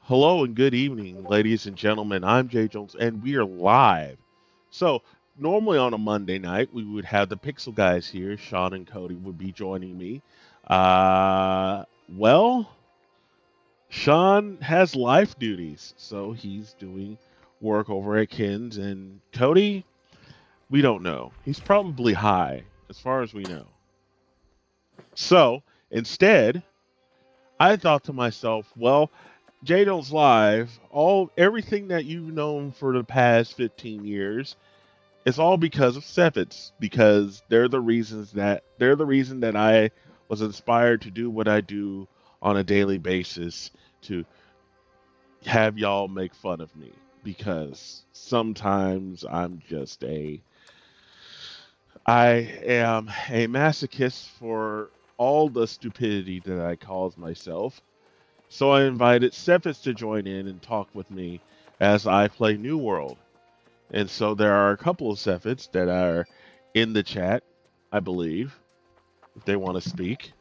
Hello and good evening, ladies and gentlemen. I'm Jay Jones, and we are live. So, normally on a Monday night, we would have the Pixel guys here. Sean and Cody would be joining me. Well, Sean has life duties, so he's doing work over at Ken's, and Cody, we don't know. He's probably high, as far as we know. So, instead, I thought to myself, well, JDone's Live, everything that you've known for the past 15 years, it's all because of Sevens, because they're the reason that I was inspired to do what I do on a daily basis to have y'all make fun of me. Because sometimes I am a masochist for all the stupidity that I cause myself. So I invited Cephas to join in and talk with me as I play New World. And so there are a couple of Cephas that are in the chat, I believe, if they want to speak.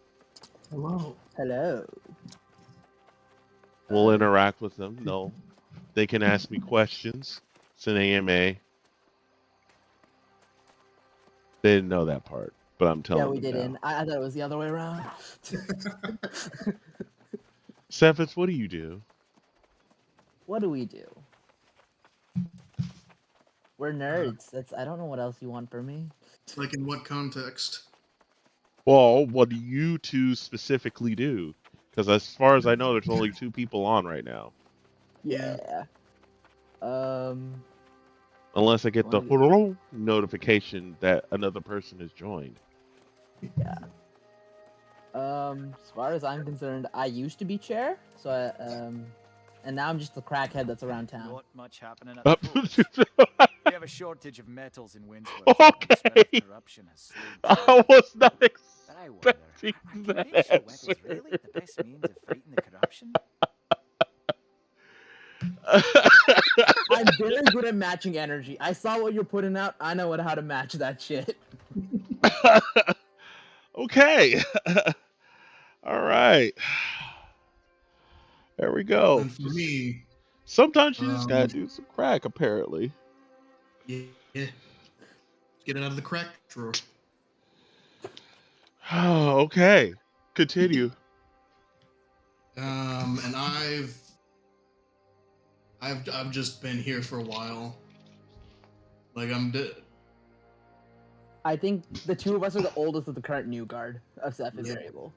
Hello. Hello. We'll interact with them. They can ask me questions. It's an AMA. They didn't know that part, but I'm telling Yeah, we them didn't. now. I thought it was the other way around. Cephas, what do you do? What do we do? We're nerds. I don't know what else you want from me. Like in what context? Well, what do you two specifically do? Because as far as I know, there's only two people on right now. Yeah. Unless I get the Wanna notification that another person has joined. Yeah. As far as I'm concerned, I used to be chair, so and now I'm just the crackhead that's around town. Not much happening at the port. We have a shortage of metals in Windsworth. Okay. The spread of corruption has slowed I was not But I wonder, expecting are that conventional answer. weapons really the best means of fighting the corruption? I'm very good at matching energy. I saw what you're putting out. I know how to match that shit. Okay. All right. There we go. And for me, Sometimes you just gotta do some crack, apparently. yeah, get it out of the crack drawer. Okay. Continue. And I've just been here for a while. Like I think the two of us are the oldest of the current new guard of Seth and Variable.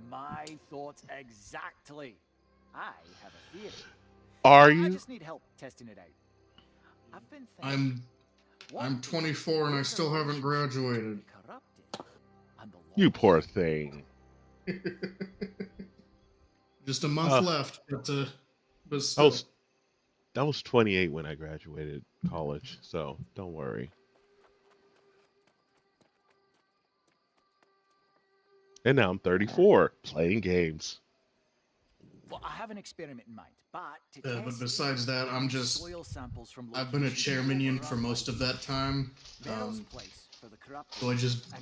My thoughts exactly. I have a theory. Are I you? just need help testing it out. I've been thinking. I'm 24 and I still haven't graduated. You poor thing. Just a month left, but still. That was 28 when I graduated college, so don't worry. And now I'm 34, playing games. Well, I have an experiment in mind, but besides that, I've been a chair minion for most of that time. So I just I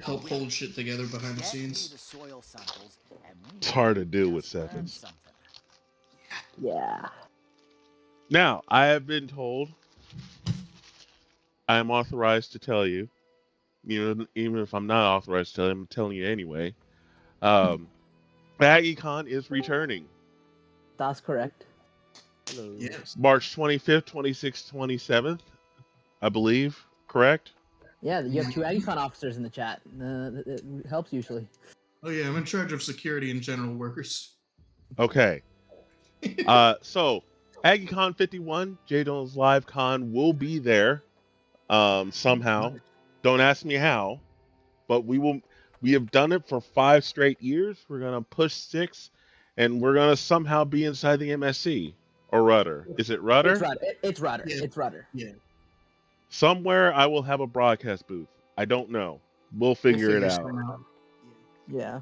help hold shit together behind the scenes. It's hard to do with sevens. Yeah. Now, I have been told I am authorized to tell you, even if I'm not authorized to tell you, I'm telling you anyway. AggieCon is returning. That's correct. Hello. Yes. March 25th, 26th, 27th, I believe. Correct? Yeah, you have two AggieCon officers in the chat. It helps usually. Oh yeah, I'm in charge of security and general workers. Okay. So AggieCon 51, JDone's Live Con will be there. Somehow. Don't ask me how, but we have done it for 5 straight years. We're gonna push 6, and we're gonna somehow be inside the MSC or Rudder. Is it Rudder? It's Rudder. Yeah. It's Rudder. Yeah. Somewhere I will have a broadcast booth. I don't know. We'll figure it out. Yeah.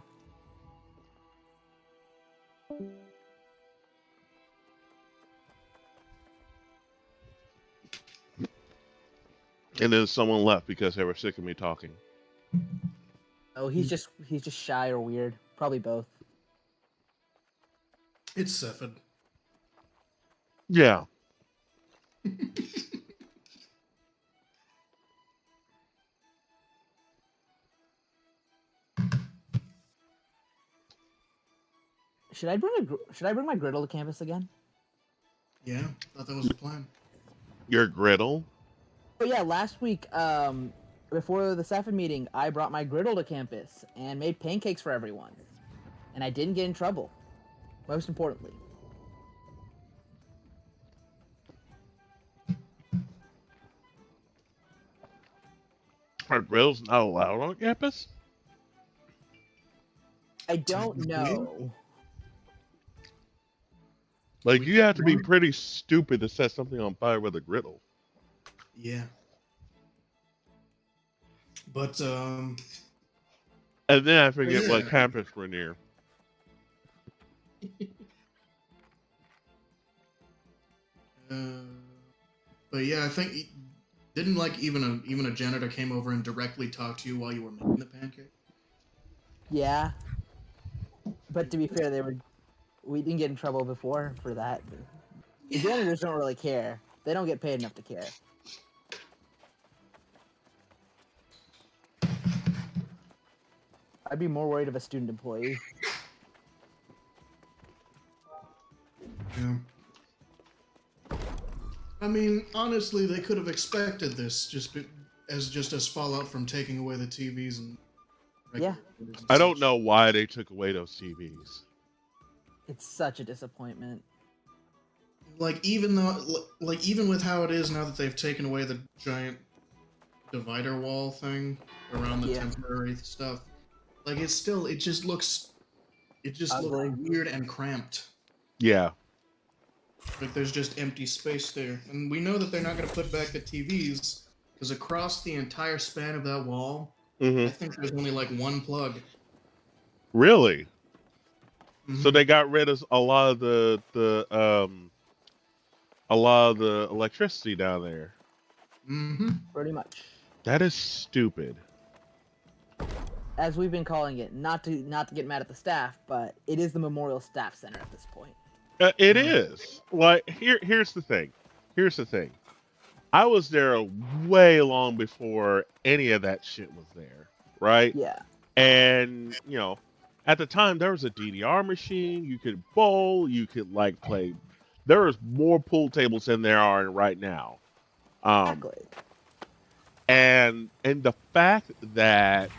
And then someone left because they were sick of me talking. Oh, he's just shy or weird. Probably both. It's Cepheid. Yeah. Should I bring my griddle to campus again? Yeah, thought that was the plan. Your griddle? Oh yeah, last week, before the Cepheid meeting, I brought my griddle to campus and made pancakes for everyone, and I didn't get in trouble. Most importantly. Are grills not allowed on campus? I don't know. Like, you have to be pretty stupid to set something on fire with a griddle. Yeah. But, And then I forget what yeah. campus we're near. But yeah, I think didn't like even a janitor came over and directly talked to you while you were making the pancake. Yeah. But to be fair, we didn't get in trouble before for that. The janitors don't really care. They don't get paid enough to care. I'd be more worried of a student employee. Yeah. I mean, honestly, they could have expected this just as fallout from taking away the TVs and. Yeah. I don't know why they took away those TVs. It's such a disappointment. Like even with how it is now that they've taken away the giant divider wall thing around the temporary stuff, like it just looks weird and cramped. Yeah. Like there's just empty space there, and we know that they're not going to put back the TVs because across the entire span of that wall, I think there's only like one plug. Really? So they got rid of a lot of the electricity down there. Pretty much. That is stupid. As we've been calling it, not to get mad at the staff, but it is the Memorial Staff Center at this point. It is. Like here's the thing. Here's the thing. I was there way long before any of that shit was there, right? Yeah. And at the time there was a DDR machine. You could bowl. You could like play. There was more pool tables than there are right now. Exactly. And the fact that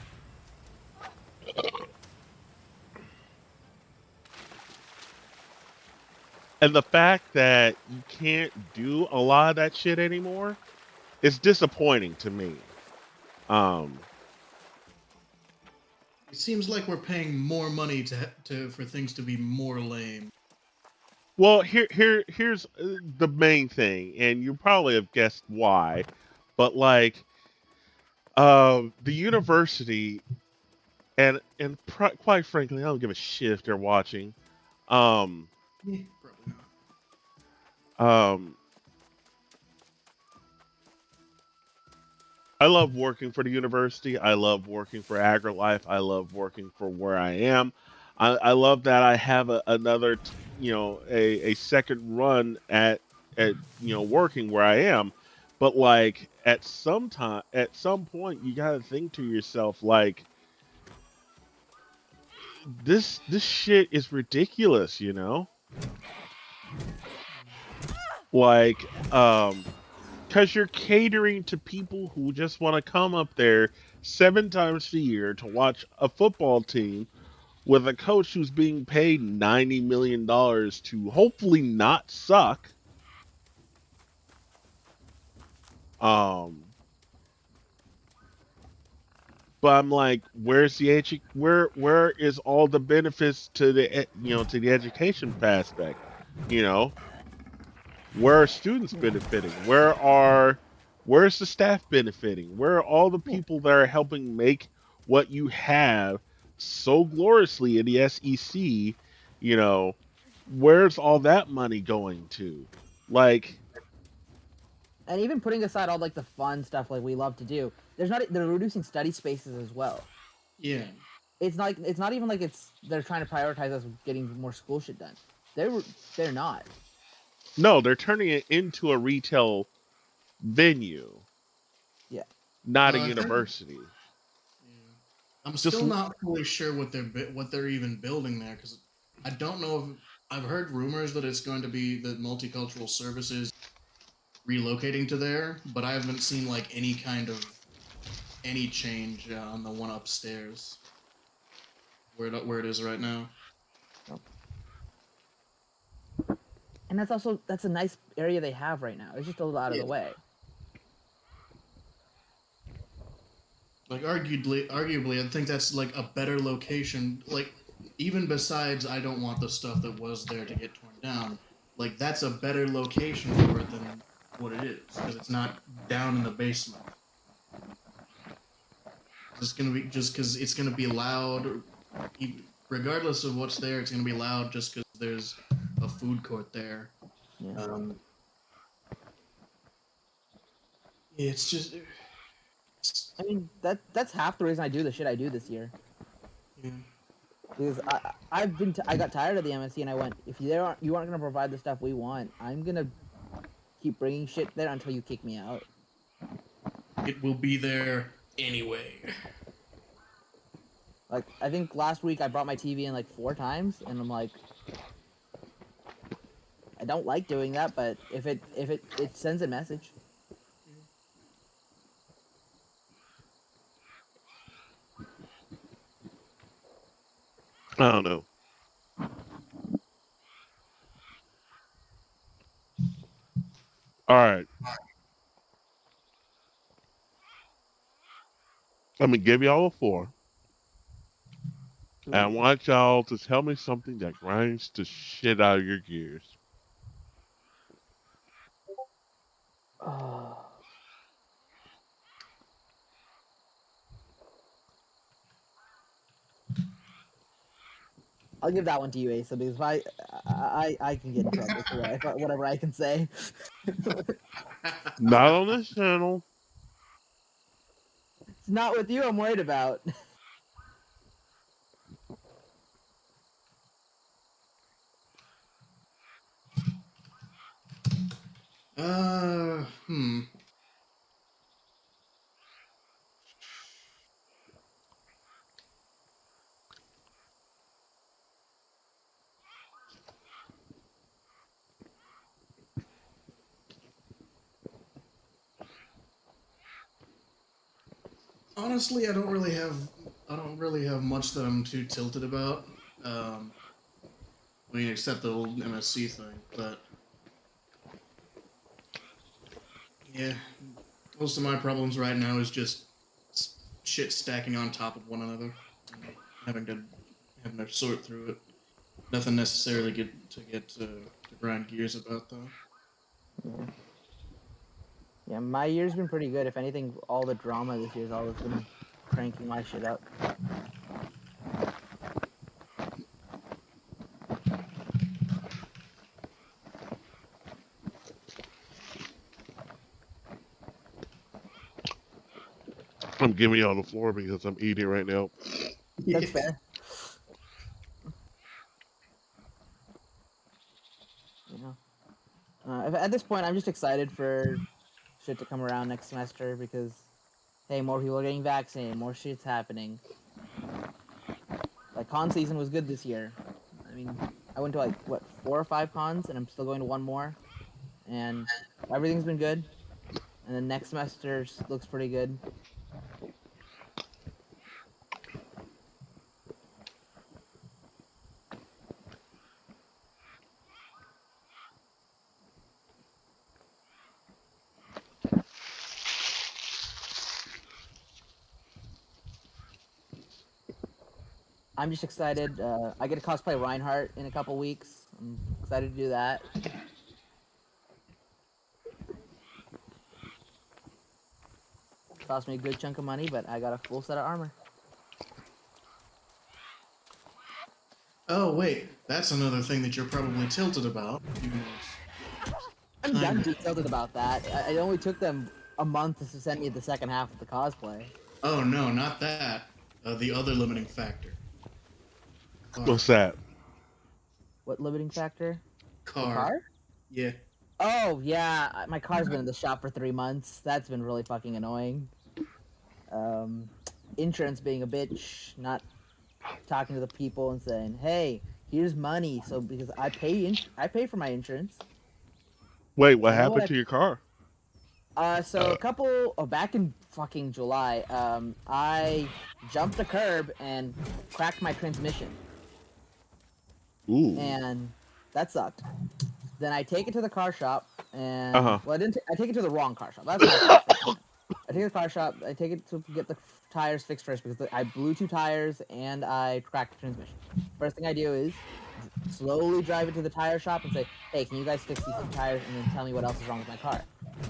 you can't do a lot of that shit anymore is disappointing to me. It seems like we're paying more money for things to be more lame. Well, here's the main thing, and you probably have guessed why, but like, the university, and quite frankly, I don't give a shit if they're watching. Probably not. I love working for the university. I love working for AgriLife. I love working for where I am. I love that I have another, a second run at working where I am. But like at some point, you gotta think to yourself like, this shit is ridiculous, Like, because you're catering to people who just want to come up there 7 times a year to watch a football team with a coach who's being paid $90 million to hopefully not suck. But I'm like, where is all the benefits to the to the education aspect? Where are students benefiting? Where's the staff benefiting? Where are all the people that are helping make what you have so gloriously in the SEC? Where's all that money going to? Like, and even putting aside all like the fun stuff like we love to do, they're reducing study spaces as well. Yeah. It's not even like they're trying to prioritize us getting more school shit done. They're not. No, they're turning it into a retail venue. Yeah. Not a I think, university. yeah. I'm Just still not fully sure what they're even building there, because I don't know if I've heard rumors that it's going to be the multicultural services relocating to there, but I haven't seen like any change on the one upstairs where it is right now. And that's a nice area they have right now. It's just a little out of the way. Like arguably, I think that's like a better location. Like even besides, I don't want the stuff that was there to get torn down. Like that's a better location for it than what it is, because it's not down in the basement. It's gonna be just because it's gonna be loud. Regardless of what's there, it's gonna be loud just because there's a food court there. Yeah. It's just. I mean, that's half the reason I do the shit I do this year. Yeah. Because I got tired of the MSC and I went, if you aren't gonna provide the stuff we want, I'm gonna keep bringing shit there until you kick me out. It will be there anyway. Like, I think last week I brought my TV in like 4 times, and I'm like, I don't like doing that, but if it sends a message. I don't know. All right. I'm gonna give y'all a 4. And I want y'all to tell me something that grinds the shit out of your gears. Oh. I'll give that one to you, Asa, because if I can get in trouble for whatever I can say. Not on this channel. It's not with you I'm worried about. Hmm. Honestly, I don't really have much that I'm too tilted about. I mean, except the old MSC thing, but yeah, most of my problems right now is just shit stacking on top of one another, and having to sort through it. Nothing necessarily to grind gears about though. Yeah, my year's been pretty good. If anything, all the drama this year's all that's been cranking my shit up. I'm giving y'all the floor because I'm eating right now. That's fair. You know, at this point, I'm just excited for shit to come around next semester because, hey, more people are getting vaccinated, more shit's happening. Like, con season was good this year. I mean, I went to like, what, 4 or 5 cons, and I'm still going to 1 more. And everything's been good. And then next semester looks pretty good. I'm just excited. I get to cosplay Reinhardt in a couple weeks. I'm excited to do that. Cost me a good chunk of money, but I got a full set of armor. Oh wait, that's another thing that you're probably tilted about. I'm tilted about that. It only took them a month to send me the second half of the cosplay. Oh no, not that. The other limiting factor. What's that? What limiting factor? The Car. car? Yeah. Oh yeah, my car's been in the shop for 3 months. That's been really fucking annoying. Insurance being a bitch, not talking to the people and saying, "Hey, here's money." So because I pay for my insurance. Wait, what I know happened what to your car? so back in fucking July, I jumped a curb and cracked my transmission, Ooh. and that sucked. Then I take it to the car shop, and Uh-huh. well, I take it to the wrong car shop. That's my fault. I take it to the car shop. I take it to get the tires fixed first because I blew 2 tires and I cracked the transmission. First thing I do is slowly drive it to the tire shop and say, "Hey, can you guys fix these 2 tires and then tell me what else is wrong with my car?"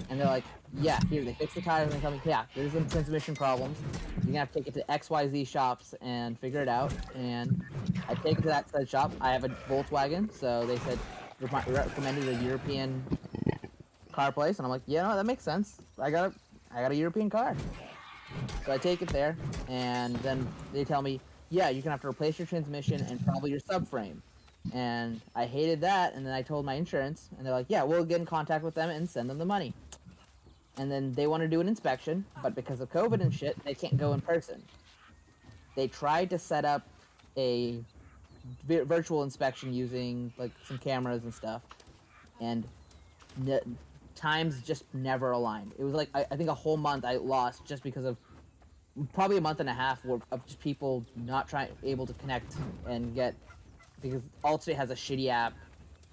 And they're like, "Yeah, here." They fix the tires and they tell me, "Yeah, there's some transmission problems. You're gonna have to take it to XYZ shops and figure it out." And I take it to that said shop. I have a Volkswagen, so they said recommended a European car place, and I'm like, "Yeah, no, that makes sense. I got a European car." So I take it there, and then they tell me, "Yeah, you're gonna have to replace your transmission and probably your subframe." And I hated that, and then I told my insurance, and they're like, "Yeah, we'll get in contact with them and send them the money." And then they want to do an inspection, but because of COVID and shit, they can't go in person. They tried to set up a virtual inspection using like some cameras and stuff, and times just never aligned. It was like I think a whole month I lost just because of probably a month and a half of just people not able to connect and get, because Allstate has a shitty app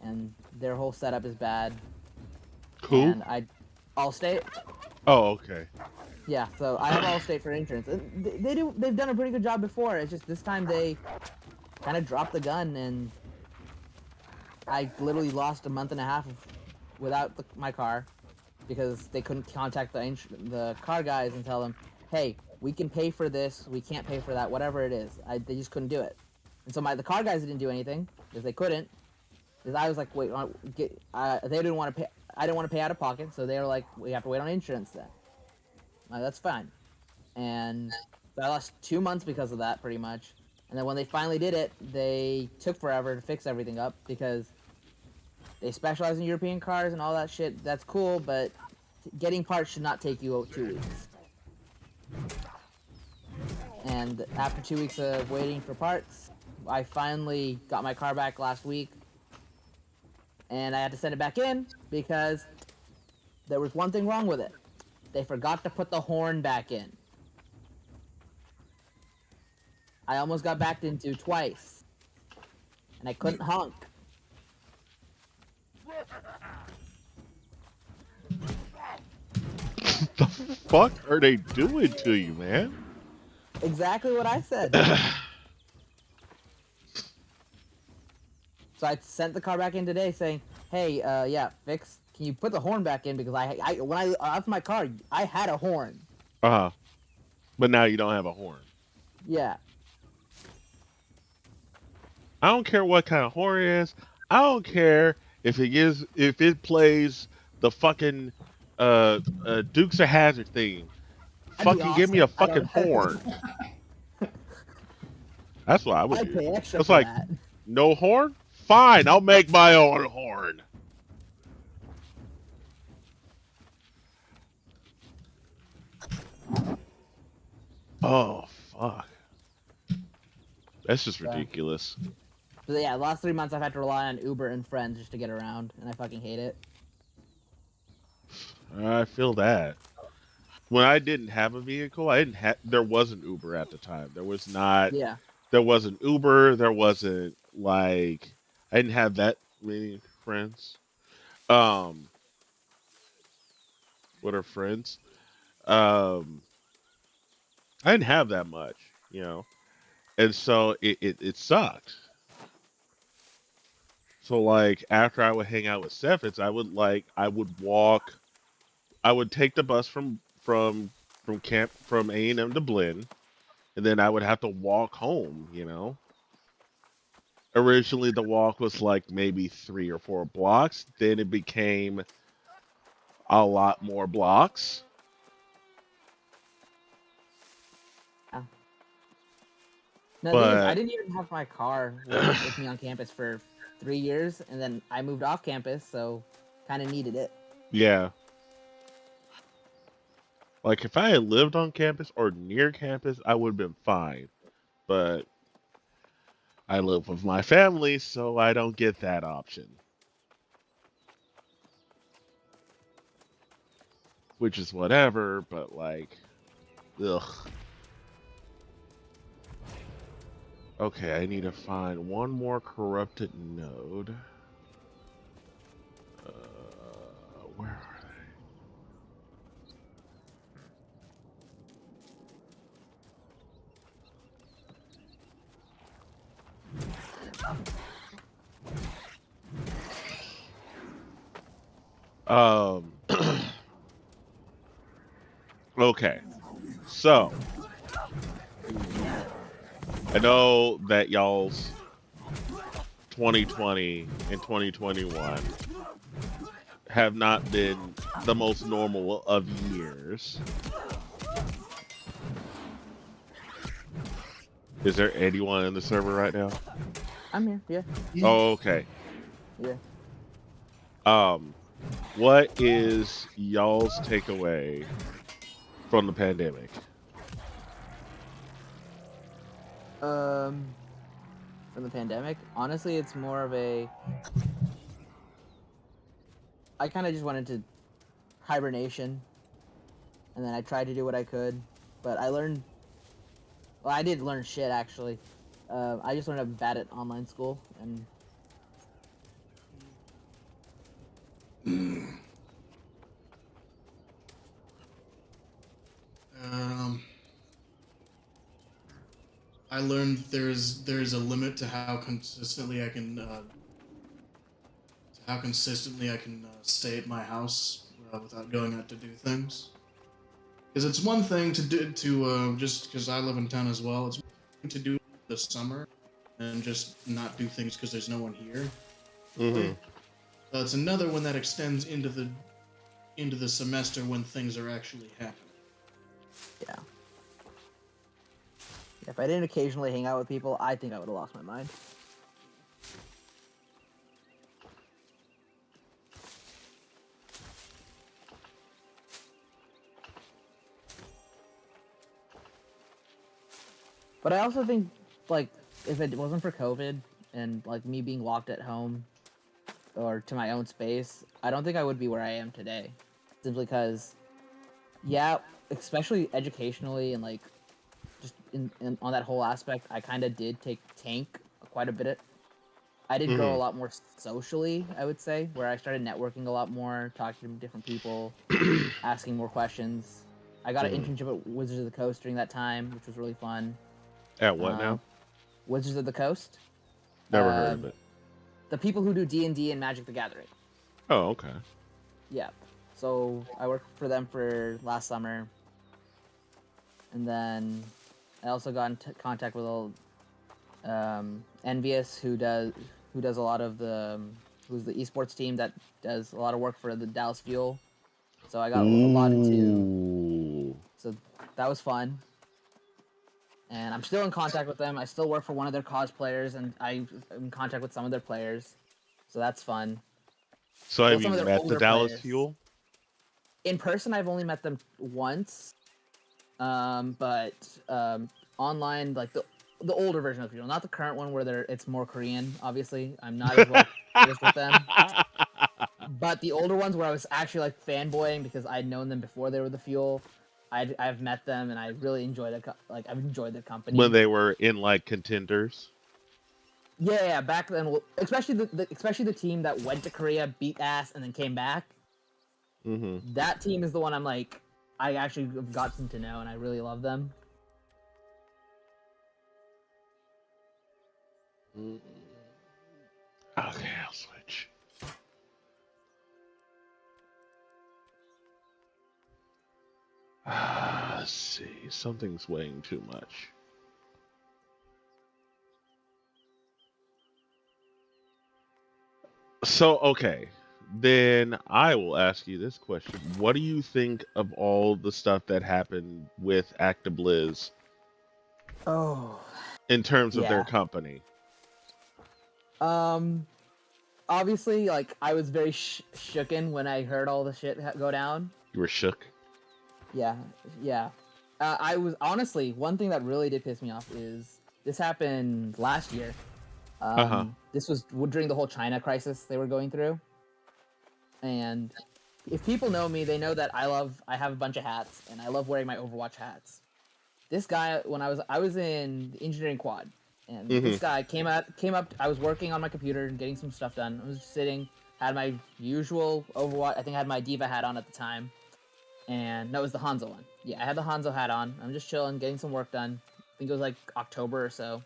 and their whole setup is bad. Cool. And Allstate, Oh, okay. yeah. So I have Allstate for insurance. They've done a pretty good job before. It's just this time they kind of dropped the gun, and I literally lost a month and a half without my car because they couldn't contact the car guys and tell them, "Hey, we can pay for this, we can't pay for that, whatever it is." They just couldn't do it. And so the car guys didn't do anything because they couldn't. Because I was like, "Wait, they didn't want to pay. I didn't want to pay out of pocket, so they were like, "We have to wait on insurance then." That's fine. And so I lost 2 months because of that, pretty much. And then when they finally did it, they took forever to fix everything up because they specialize in European cars and all that shit. That's cool, but getting parts should not take you 2 weeks. And after 2 weeks of waiting for parts, I finally got my car back last week. And I had to send it back in because there was one thing wrong with it. They forgot to put the horn back in. I almost got backed into twice. And I couldn't honk. The fuck are they doing to you, man? Exactly what I said. So I sent the car back in today saying, "Hey, yeah, can you put the horn back in? Because when I off my car, I had a horn." Uh-huh. But now you don't have a horn. Yeah. I don't care what kind of horn it is. I don't care if it plays the fucking Dukes of Hazzard theme. That'd be Fucking give me a awesome. I fucking don't. horn. That's what I would I'd do. pay extra It's for like, that. no horn? Fine, I'll make my own horn. Oh, fuck. That's just ridiculous. But yeah, the last 3 months I've had to rely on Uber and friends just to get around, and I fucking hate it. I feel that. When I didn't have a vehicle, there wasn't Uber at the time. There was not. Yeah. There wasn't Uber. There wasn't like I didn't have that many friends. Um, what are friends? Um, I didn't have that much, you know, and so it sucked. So like after I would hang out with Stephens, I would walk. I would take the bus from A&M to Blinn, and then I would have to walk home, you know. Originally the walk was like maybe 3 or 4 blocks. Then it became a lot more blocks. Yeah. No, the thing is, I But didn't even have my car with me on campus for 3 years, and then I moved off campus, so kind of needed it. yeah, like if I had lived on campus or near campus, I would have been fine. But I live with my family, so I don't get that option. Which is whatever, but like, ugh. Okay, I need to find one more corrupted node. Where are they? Okay, so I know that y'all's 2020 and 2021 have not been the most normal of years. Is there anyone in the server right now? I'm here, yeah. Oh, okay. Yeah. What is y'all's takeaway from the pandemic? From the pandemic, honestly, it's more of a. I kind of just went into hibernation, and then I tried to do what I could, but I learned. Well, I didn't learn shit actually. I just learned I'm bad at online school, and I learned there's a limit to how consistently I can stay at my house without going out to do things. Because it's one thing to do just because I live in town as well. It's one thing to do this summer and just not do things because there's no one here. Mm-hmm. It's another one that extends into the semester when things are actually happening. yeah. If I didn't occasionally hang out with people, I think I would have lost my mind. But I also think, like, if it wasn't for COVID and, like, me being locked at home or to my own space, I don't think I would be where I am today. Simply because, yeah, especially educationally and, like, just on that whole aspect, I kind of did take tank quite a bit. I did grow a lot more socially, I would say, where I started networking a lot more, talking to different people, asking more questions. I got an internship at Wizards of the Coast during that time, which was really fun. At what now? Wizards of the Coast. Never heard of it. The people who do D&D and Magic the Gathering. Oh, okay. Yeah. So I worked for them for last summer. And then I also got in contact with Envious, who does a lot of who's the esports team that does a lot of work for the Dallas Fuel. So I got a lot into. So that was fun. And I'm still in contact with them. I still work for one of their cosplayers, and I'm in contact with some of their players. So that's fun. So have you met the Dallas Fuel? In person, I've only met them once. But online, like the older version of Fuel, not the current one where it's more Korean. Obviously, I'm not as well versed with them. But the older ones where I was actually like fanboying because I'd known them before they were the Fuel. I've met them and I really enjoyed I've enjoyed their company when they were in like contenders. Yeah, back then, especially the team that went to Korea, beat ass, and then came back. Mm-hmm. That team is the one I actually have gotten to know, and I really love them. Okay, I'll switch. Let's see. Something's weighing too much. So, okay. Then I will ask you this question. What do you think of all the stuff that happened with ActiBliz? Oh. in terms of their Yeah. company? Obviously, like, I was very shooken when I heard all the shit go down. You were shook. Yeah, yeah. I was honestly, one thing that really did piss me off is this happened last year. This was during the whole China crisis they were going through. And if people know me, they know that I have a bunch of hats and I love wearing my Overwatch hats. This guy, when I was in the engineering quad, and this guy came up. I was working on my computer and getting some stuff done. I was just sitting, had my usual Overwatch. I think I had my Diva hat on at the time, and no, it was the Hanzo one. Yeah, I had the Hanzo hat on. I'm just chilling, getting some work done. I think it was like October or so.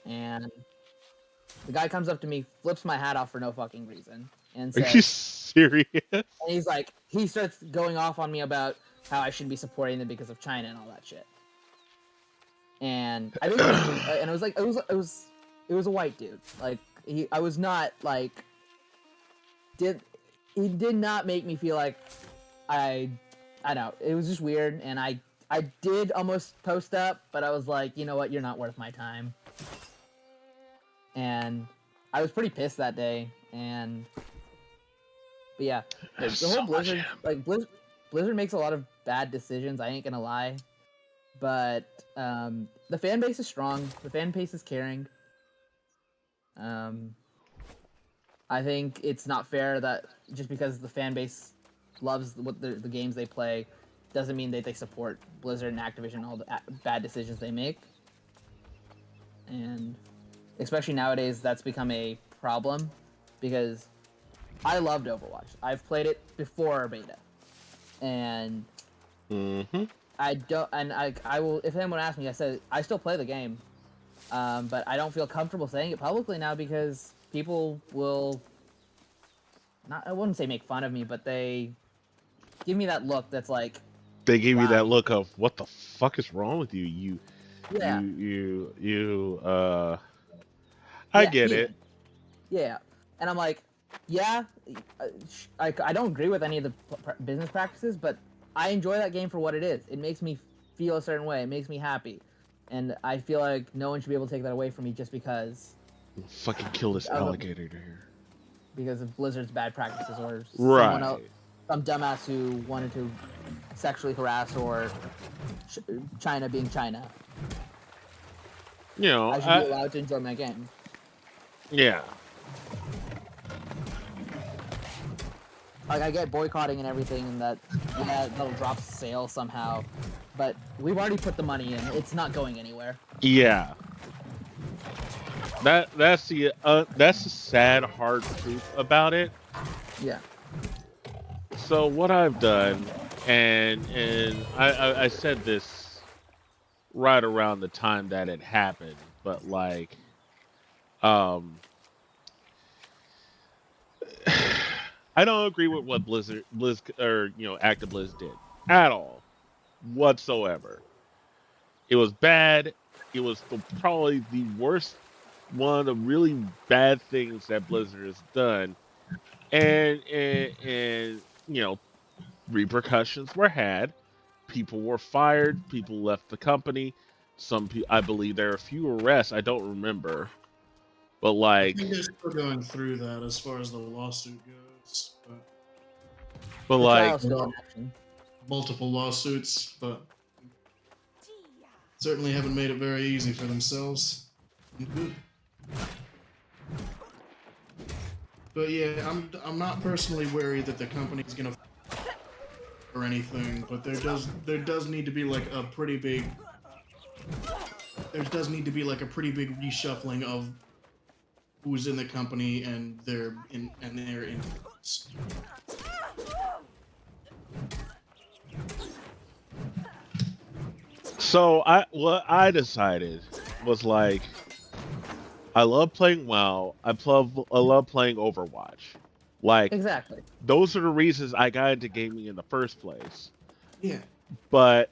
And the guy comes up to me, flips my hat off for no fucking reason, and says, "Are you serious?" And he's like, he starts going off on me about how I shouldn't be supporting them because of China and all that shit. And I basically, and it was like, it was a white dude. Like, I was not like, he did not make me feel like I know, it was just weird. And I did almost post up, but I was like, you know what, you're not worth my time. And I was pretty pissed that day. And, but yeah, the whole Blizzard, like Blizzard makes a lot of bad decisions. I ain't gonna lie. But the fan base is strong. The fan base is caring. I think it's not fair that just because the fan base loves what the games they play doesn't mean that they support Blizzard and Activision and all the bad decisions they make. And especially nowadays, that's become a problem because I loved Overwatch. I've played it before beta, and I don't, and I will. If anyone asks me, I said I still play the game, but I don't feel comfortable saying it publicly now because people will not. I wouldn't say make fun of me, but they give me that look that's like. They give you wow. that look of what the fuck is wrong with you? Yeah. I get it. Yeah, and I'm like, yeah, I don't agree with any of the business practices, but I enjoy that game for what it is. It makes me feel a certain way. It makes me happy. And I feel like no one should be able to take that away from me just because... Fucking kill this alligator here. Because of Blizzard's bad practices or right. someone else, some dumbass who wanted to sexually harass or China being China. You know, I should be allowed to enjoy my game. Yeah. Like, I get boycotting and everything, and that, yeah, that'll drop sales somehow. But we've already put the money in. It's not going anywhere. Yeah. That's the sad, hard truth about it. Yeah. So what I've done, and I said this right around the time that it happened, but like, I don't agree with what Blizz or ActiBliz did at all, whatsoever. It was bad. It was probably the worst, one of the really bad things that Blizzard has done, and repercussions were had. People were fired. People left the company. Some people, I believe, there are a few arrests. I don't remember, but like, I think they're still going through that as far as the lawsuit goes. But like, multiple lawsuits, but certainly haven't made it very easy for themselves. But yeah, I'm not personally worried that the company's gonna or anything, but there does need to be like a pretty big reshuffling of who's in the company and their influence. So what I decided was like, I love playing WoW. I love playing Overwatch. Like, exactly. Those are the reasons I got into gaming in the first place. Yeah. But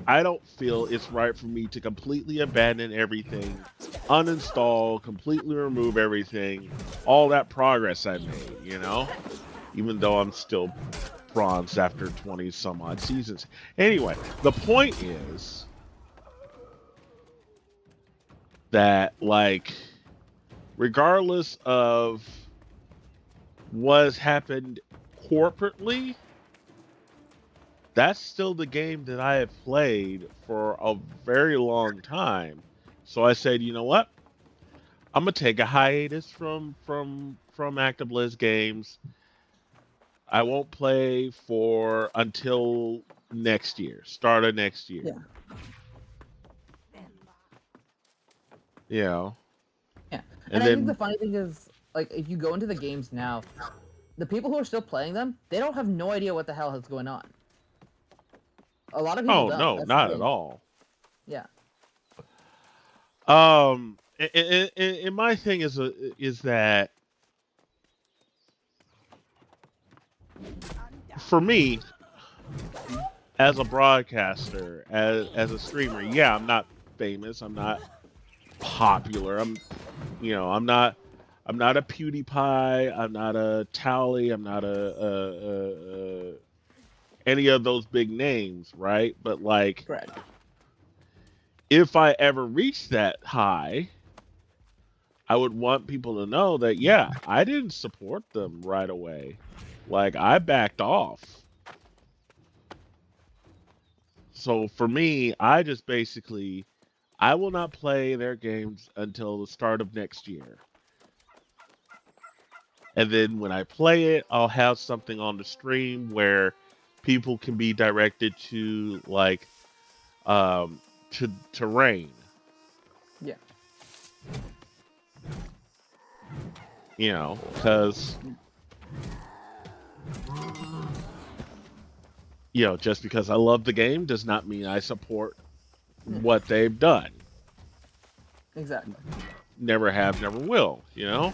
I don't feel it's right for me to completely abandon everything, uninstall, completely remove everything, all that progress I made, even though I'm still bronze after 20 some odd seasons. Anyway, the point is, that, like, regardless of what's happened corporately, that's still the game that I have played for a very long time. So I said, you know what? I'm gonna take a hiatus from ActiveBliz games. I won't play for until next year, start of next year. Yeah. You know. Yeah. And And I think the then funny thing is, like, if you go into the games now, the people who are still playing them, they don't have no idea what the hell is going on. A lot of people oh don't. no, That's the not at thing. all. Yeah. And my thing is that for me, as a broadcaster, as a streamer, yeah, I'm not famous, I'm not popular, I'm not a PewDiePie, I'm not a Towley, I'm not a any of those big names, right? But like, Correct. if I ever reach that high, I would want people to know that, yeah, I didn't support them right away. Like, I backed off. So for me, I just basically, I will not play their games until the start of next year. And then when I play it, I'll have something on the stream where people can be directed to, like, to Rain. Yeah. You know, because, you know, just because I love the game does not mean I support what they've done. Exactly. Never have, never will, you know?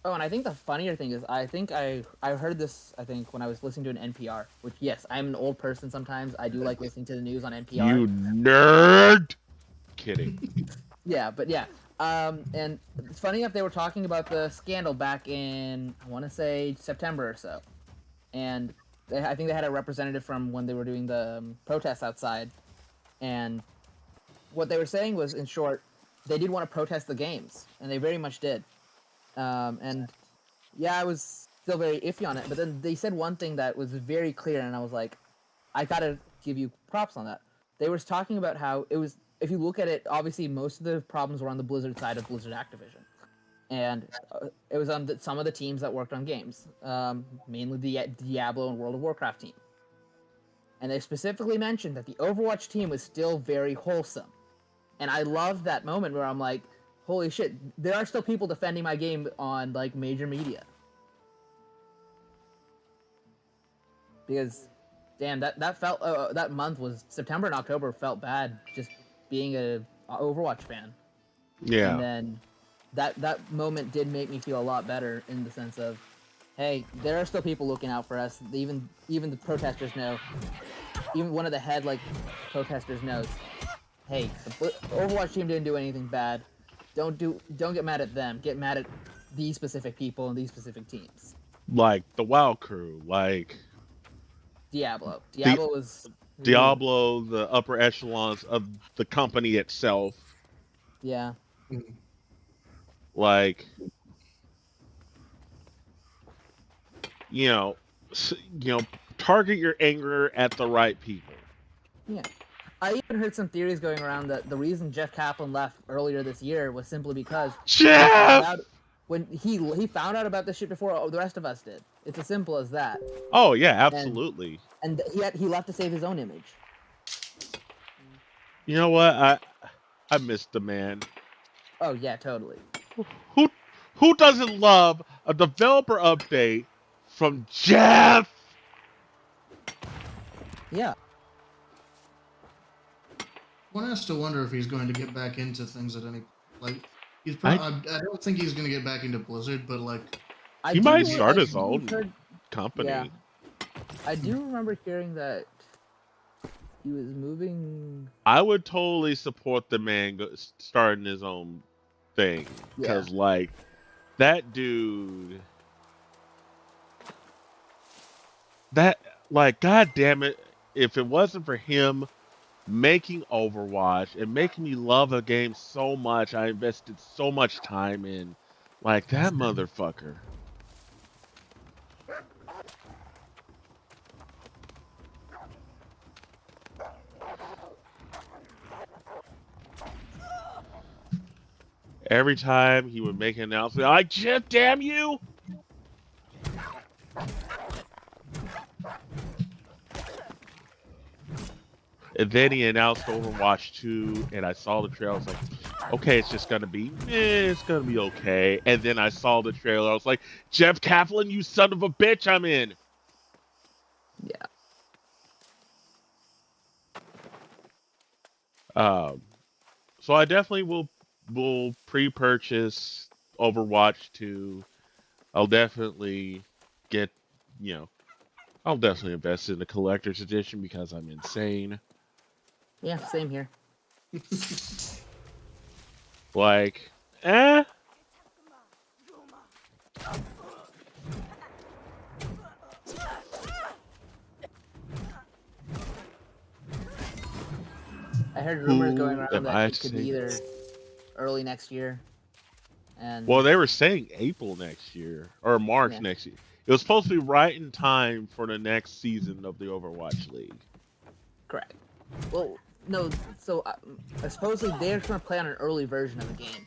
Oh, and I think the funnier thing is, I think I heard this, I think, when I was listening to an NPR, which, yes, I'm an old person sometimes. I do like listening to the news on NPR. You nerd! Kidding. Yeah, but yeah. And it's funny enough, they were talking about the scandal back in, I want to say, September or so. And I think they had a representative from when they were doing the protests outside. And what they were saying was, in short, they did want to protest the games, and they very much did. And yeah, I was still very iffy on it, but then they said one thing that was very clear, and I was like, I gotta give you props on that. They were talking about how it was, if you look at it, obviously most of the problems were on the Blizzard side of Blizzard Activision. And it was on some of the teams that worked on games, mainly the Diablo and World of Warcraft team. And they specifically mentioned that the Overwatch team was still very wholesome. And I love that moment where I'm like, holy shit, there are still people defending my game on, like, major media. Because, damn, that felt, that month was, September and October felt bad, just being a Overwatch fan. Yeah. And then that moment did make me feel a lot better in the sense of, hey, there are still people looking out for us. Even the protesters know. Even one of the head, like, protesters knows, hey, the Overwatch team didn't do anything bad. Don't get mad at them. Get mad at these specific people and these specific teams. Like the WoW crew, like Diablo. Was Diablo, the upper echelons of the company itself. Yeah. Like, target your anger at the right people. Yeah. I even heard some theories going around that the reason Jeff Kaplan left earlier this year was simply because when he found out about this shit before the rest of us did. It's as simple as that. Oh yeah, absolutely. And he left to save his own image. You know what? I missed the man. Oh yeah, totally. Who doesn't love a developer update from Jeff? Yeah. One has to wonder if he's going to get back into things at any, like, he's probably, I don't think he's going to get back into Blizzard, but like, he might start his own company. Yeah. I do remember hearing that he was moving. I would totally support the man starting his own thing, because like, that dude, that, like, god damn it, if it wasn't for him making Overwatch and making me love a game so much. I invested so much time in, like that motherfucker. Every time he would make an announcement, like, Jeff, damn you! And then he announced Overwatch 2, and I saw the trailer. I was like, okay, it's just gonna be, it's gonna be okay. And then I saw the trailer. I was like, Jeff Kaplan, you son of a bitch, I'm in. Yeah. So I definitely will pre-purchase Overwatch 2. I'll definitely get, you know, I'll definitely invest in the collector's edition because I'm insane. Yeah, same here. Like, eh. I heard rumors going Who around am that I it to could say be either this? early next year, and Well, they were saying April next year or March yeah, next year. It was supposed to be right in time for the next season of the Overwatch League. correct. Well, no, so supposedly they're going to play on an early version of the game,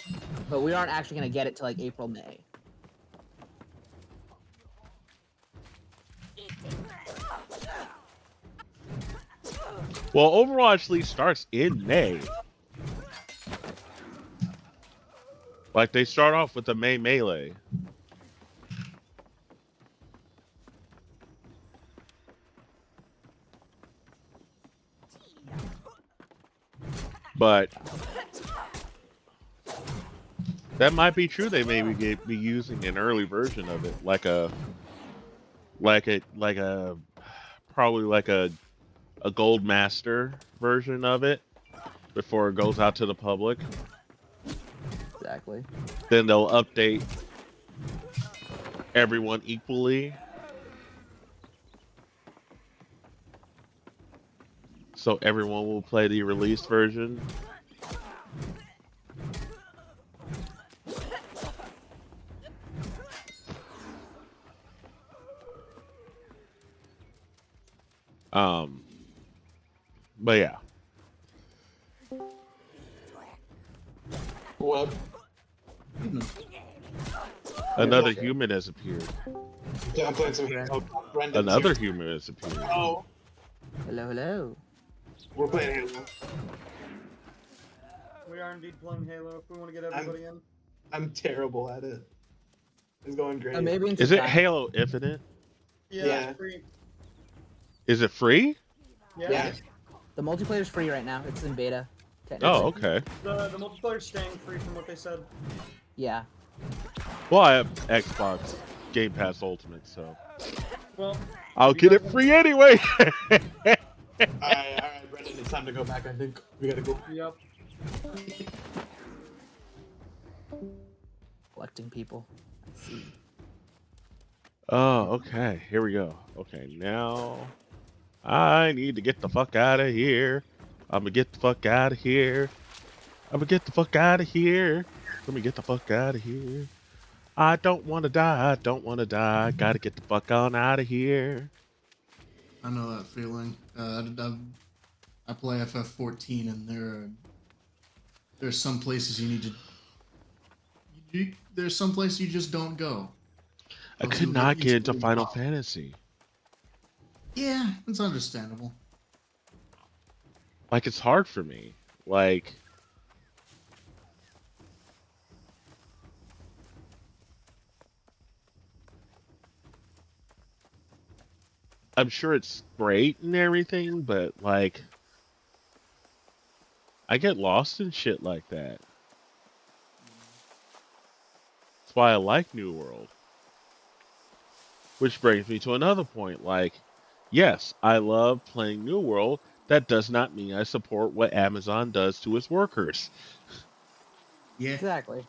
but we aren't actually going to get it till like April, May. Well, Overwatch League starts in May. Like they start off with the May Melee. But that might be true. They may be using an early version of it, probably like a Gold Master version of it before it goes out to the public. Exactly. Then they'll update everyone equally. So everyone will play the released version. But yeah. What? Another human has appeared. Yeah, I'm playing some Halo. Brendan's Another here. human has appeared. Oh, Hello, hello. we're playing Halo. We are indeed playing Halo if we want to get everybody in. I'm terrible at it. It's going great. Maybe in Is some it time. Halo Infinite? Yeah. It's free. Is it free? Yeah. The multiplayer's free right now. It's in beta. Oh, okay. The multiplayer's staying free from what they said. Yeah. Well, I have Xbox Game Pass Ultimate, so Well, I'll get it free anyway. Alright, Brendan, it's time to go back, I think. We gotta go. yep. Collecting people. Let's see. Oh, okay. Here we go. Okay, now I need to get the fuck out of here. I'm gonna get the fuck out of here. I'm gonna get the fuck out of here. Let me get the fuck out of here. I don't want to die. I don't want to die. Gotta get the fuck on out of here. I know that feeling. I play FF14, and there's some places you need to. There's some places you just don't go. I Else could you'll not get into instantly Final blocked. Fantasy. Yeah, it's understandable. Like, it's hard for me. Like, I'm sure it's great and everything, but like, I get lost in shit like that. That's why I like New World. Which brings me to another point. Like, yes, I love playing New World. That does not mean I support what Amazon does to its workers. Yeah. Exactly.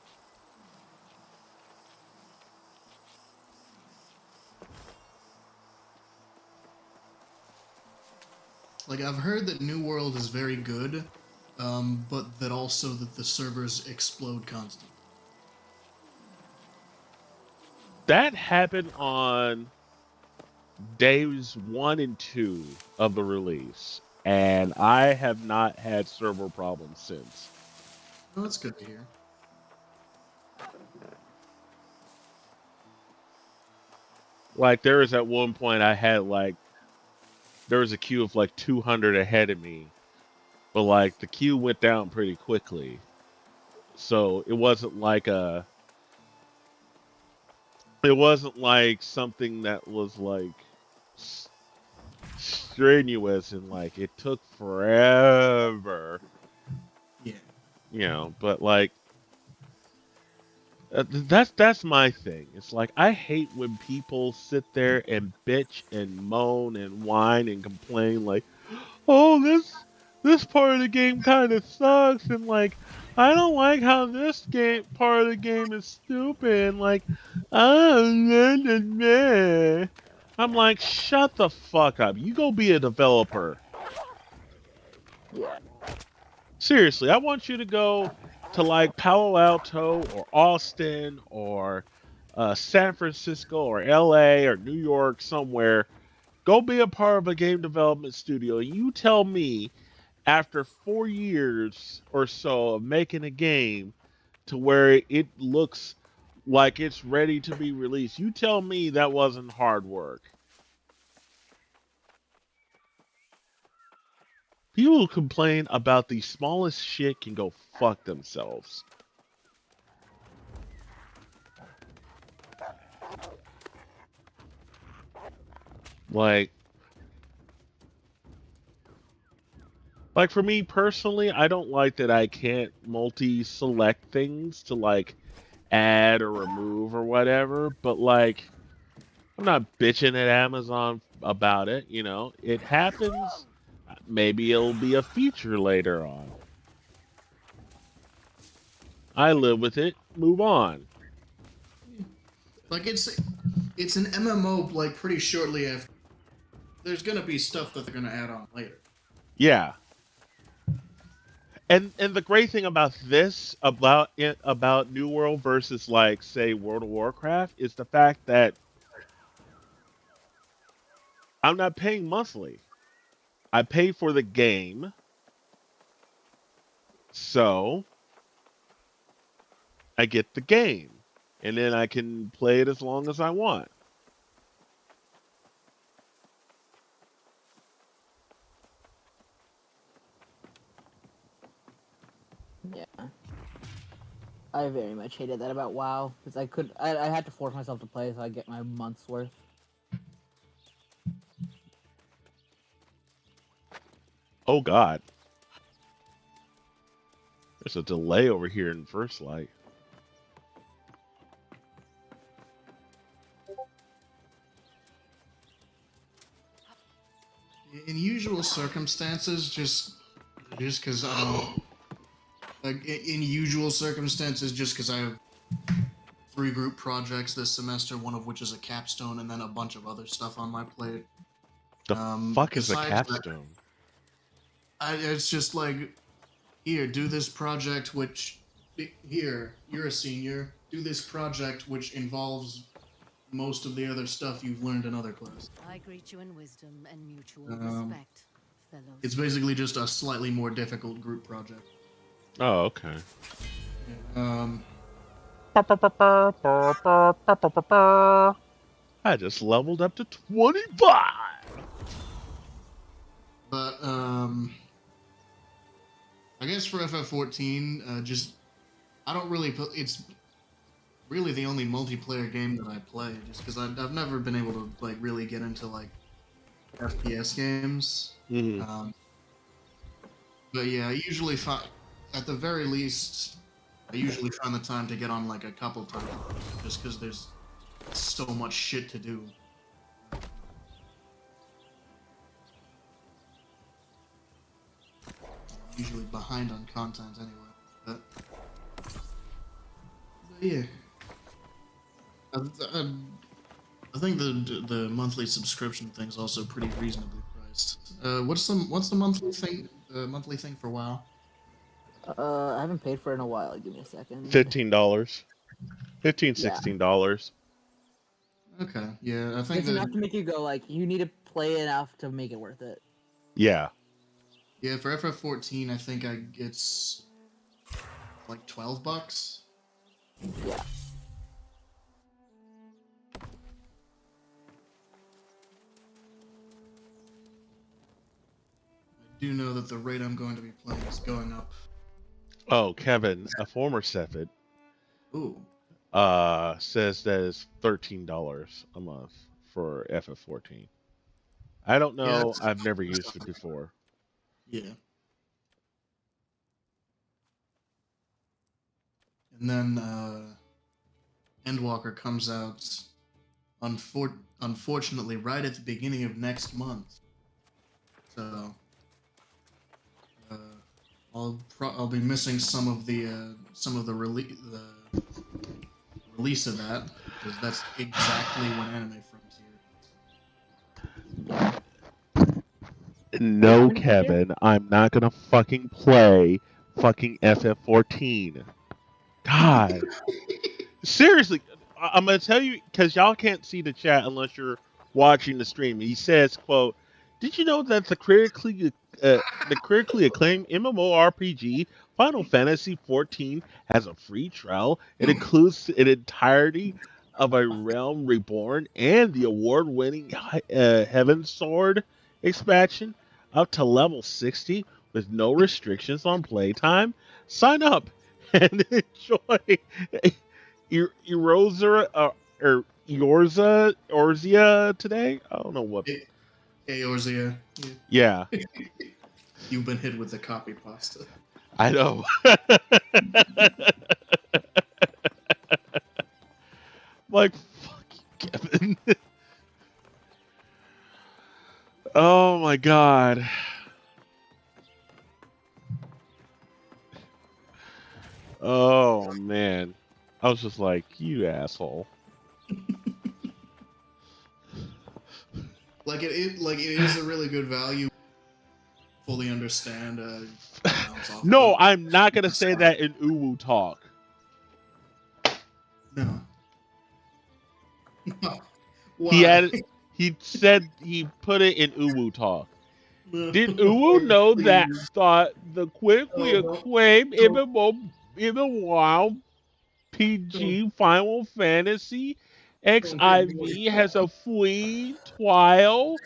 Like, I've heard that New World is very good, but that also that the servers explode constantly. That happened on days 1 and 2 of the release, and I have not had server problems since. Oh, that's good to hear. Like, there was at one point I had like there was a queue of like 200 ahead of me, but like the queue went down pretty quickly, so it wasn't like something that was like strenuous and like it took forever, Yeah. but like that's my thing. It's like I hate when people sit there and bitch and moan and whine and complain like, "Oh, this part of the game kind of sucks," and like, "I don't like how this game part of the game is stupid," and like, "Oh, nah, nah, nah." I'm like, "Shut the fuck up. You go be a developer." Yeah. Seriously, I want you to go to like Palo Alto or Austin or San Francisco or LA or New York somewhere. Go be a part of a game development studio. You tell me, after 4 years or so of making a game to where it looks like it's ready to be released, you tell me that wasn't hard work. People who complain about the smallest shit can go fuck themselves. Like for me personally, I don't like that I can't multi-select things to like add or remove or whatever, but like I'm not bitching at Amazon about it, It happens. Maybe it'll be a feature later on. I live with it, move on. Like, it's an MMO, like, pretty shortly after. There's gonna be stuff that they're gonna add on later. Yeah. And the great thing about this about New World versus like say World of Warcraft is the fact that I'm not paying monthly. I pay for the game. So I get the game. And then I can play it as long as I want. Yeah. I very much hated that about WoW, because I had to force myself to play so I get my month's worth. Oh God. There's a delay over here in First Light. In usual circumstances, just because I don't like in usual circumstances, just because I have 3 group projects this semester, one of which is a capstone, and then a bunch of other stuff on my plate. The fuck is a Besides that, capstone? it's just like, here, do this project, which here, you're a senior, do this project which involves most of the other stuff you've learned in other classes. I greet you in wisdom and mutual respect, fellows. It's basically just a slightly more difficult group project. Oh, okay. I just leveled up to 25. But I guess for FF14, I don't really put. It's really the only multiplayer game that I play, just because I've never been able to like really get into like FPS games. Mm-hmm. But yeah, I usually find, at the very least, I usually find the time to get on like a couple times, just because there's so much shit to do. Usually behind on content anyway. But yeah, I think the monthly subscription thing's also pretty reasonably priced. Christ. What's the monthly thing? The monthly thing for WoW? I haven't paid for it in a while. Give me a second. $15, $15, Yeah. $16. Okay, yeah, I think It's enough to make you go like you need to play enough to make it worth it. Yeah. yeah, for FF14, I think it's like $12. Yeah. I do know that the rate I'm going to be playing is going up. Oh, Kevin, a former Cephid, Ooh. says that it's $13 a month for FF14. I don't Yeah, know. I've never used it before. Yeah. And then Endwalker comes out unfortunately right at the beginning of next month. So I'll be missing some of the release of that because that's exactly when Anime Frontier. No, Kevin, I'm not gonna fucking play fucking FF14. God. Seriously, I'm gonna tell you because y'all can't see the chat unless you're watching the stream. He says, "quote Did you know that the critically acclaimed MMORPG Final Fantasy XIV has a free trial? It includes an entirety of a Realm Reborn and the award-winning Heaven Sword expansion up to level 60 with no restrictions on playtime. Sign up and enjoy." Erosa or Eorzea today. I don't know what. Eorzea. Yeah, You've been hit with the copy pasta. I know. Like, fuck you, Kevin. Oh my god. Oh man. I was just like, you asshole. Like it is a really good value. Fully understand. No, I'm not gonna say that in Uwu talk. No. He Why? said he put it in Uwu talk. No. Did Uwu know that Please. the quickly Oh, acclaimed don't. MMO PG Final Fantasy Don't get me XIV has a free trial?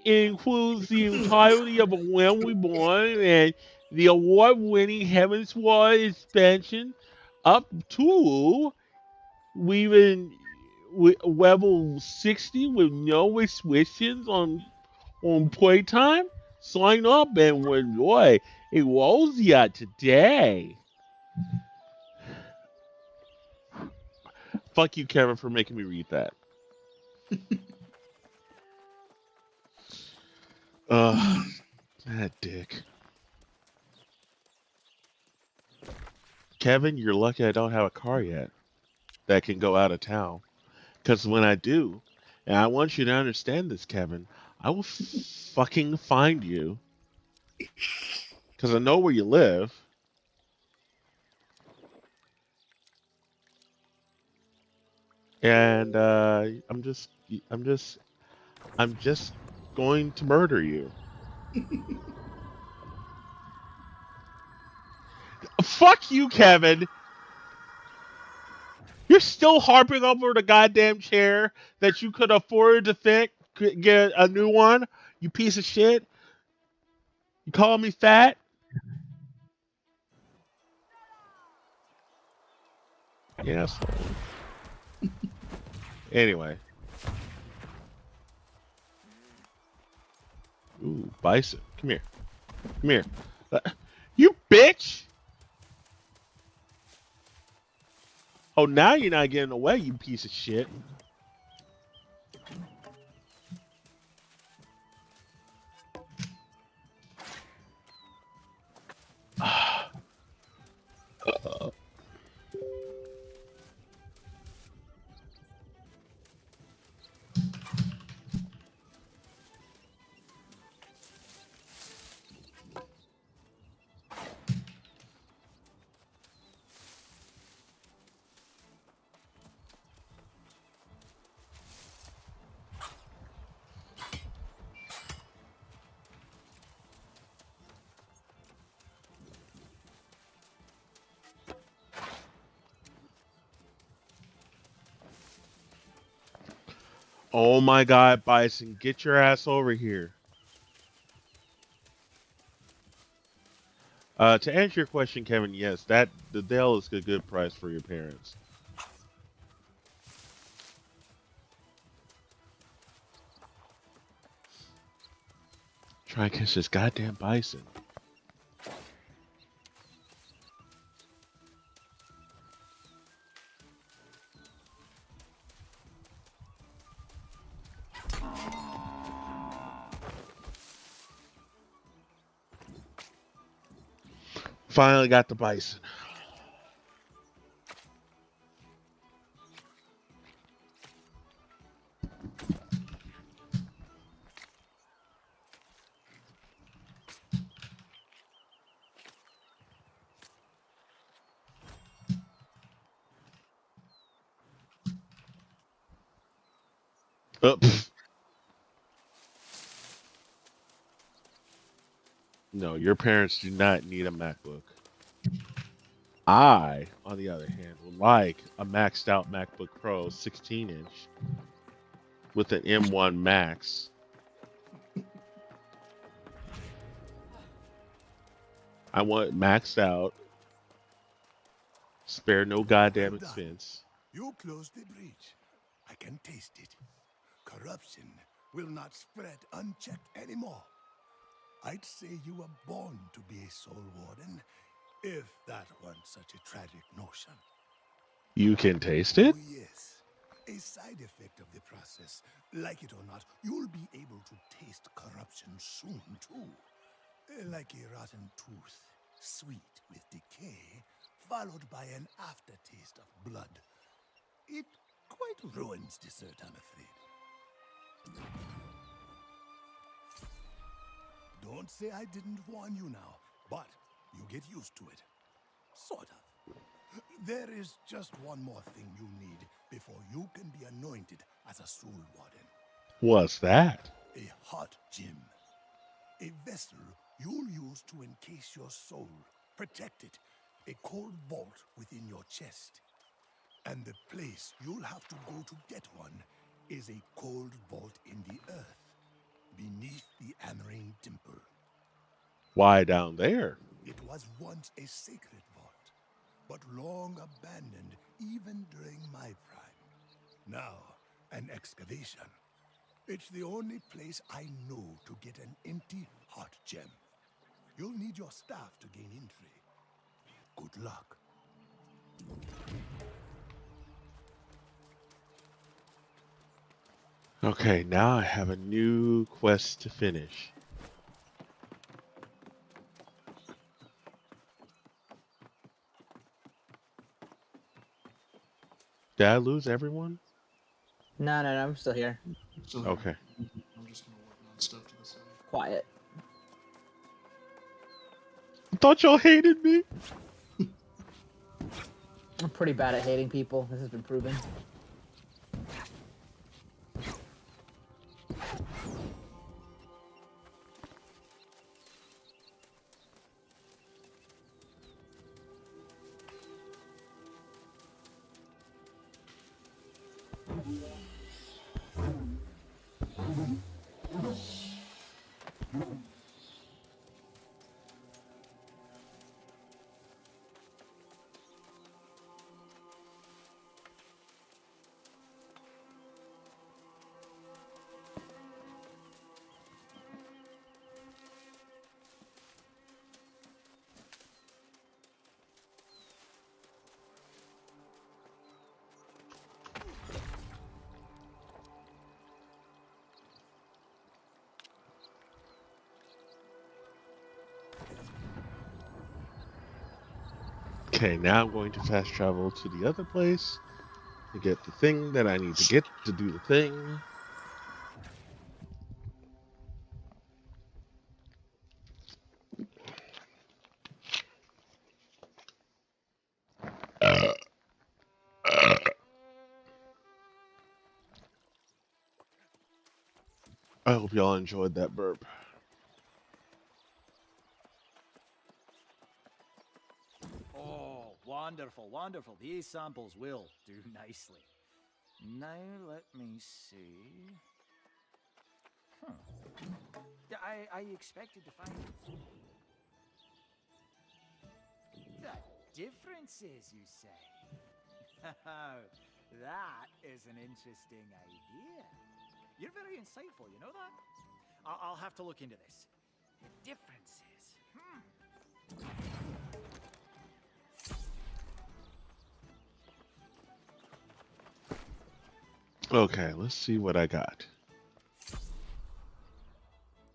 Includes the entirety of A When We Born and the award-winning Heaven's Ward expansion up to level 60 with no restrictions on playtime. Sign up and enjoy Erosia today. Fuck you, Kevin, for making me read that. That dick. Kevin, you're lucky I don't have a car yet that can go out of town. Because when I do, and I want you to understand this, Kevin, I will fucking find you. Because I know where you live. And I'm just going to murder you. Fuck you, Kevin. You're still harping over the goddamn chair that you could afford to get a new one. You piece of shit. You call me fat? Yes. Anyway. Ooh, bison. Come here. Come here. You bitch! Oh, now you're not getting away, you piece of shit. Oh my God, Bison, get your ass over here. To answer your question, Kevin, yes, that the Dell is a good price for your parents. Try and catch this goddamn bison. Finally got the bison. Oh, no, your parents do not need a MacBook. I, on the other hand, would like a maxed out MacBook Pro 16-inch with an M1 Max. I want maxed out, spare no goddamn expense. You close the breach. I can taste it. Corruption will not spread unchecked anymore. I'd say you were born to be a soul warden, if that weren't such a tragic notion. You can taste it? Oh, yes. A side effect of the process. Like it or not, you'll be able to taste corruption soon, too. Like a rotten tooth, sweet with decay, followed by an aftertaste of blood. It quite ruins dessert, I'm afraid. Don't say I didn't warn you now, but you get used to it. Sort of. There is just one more thing you need before you can be anointed as a soul warden. What's that? A heart gem. A vessel you'll use to encase your soul, protect it. A cold vault within your chest. And the place you'll have to go to get one is a cold vault in the earth, beneath the Amarine Temple. Why down there? It was once a sacred vault, but long abandoned even during my prime. Now, an excavation. It's the only place I know to get an empty heart gem. You'll need your staff to gain entry. Good luck. Okay, now I have a new quest to finish. Did I lose everyone? No, I'm still here. So Okay. I'm just gonna work on stuff to the side. Quiet. I thought y'all hated me. I'm pretty bad at hating people. This has been proven. Okay, now I'm going to fast travel to the other place to get the thing that I need to get to do the thing. I hope y'all enjoyed that burp. Oh, wonderful, wonderful. These samples will do nicely. Now let me see. I expected to find the differences, you say? That is an interesting idea. You're very insightful, you know that? I'll have to look into this. The differences. Okay, let's see what I got.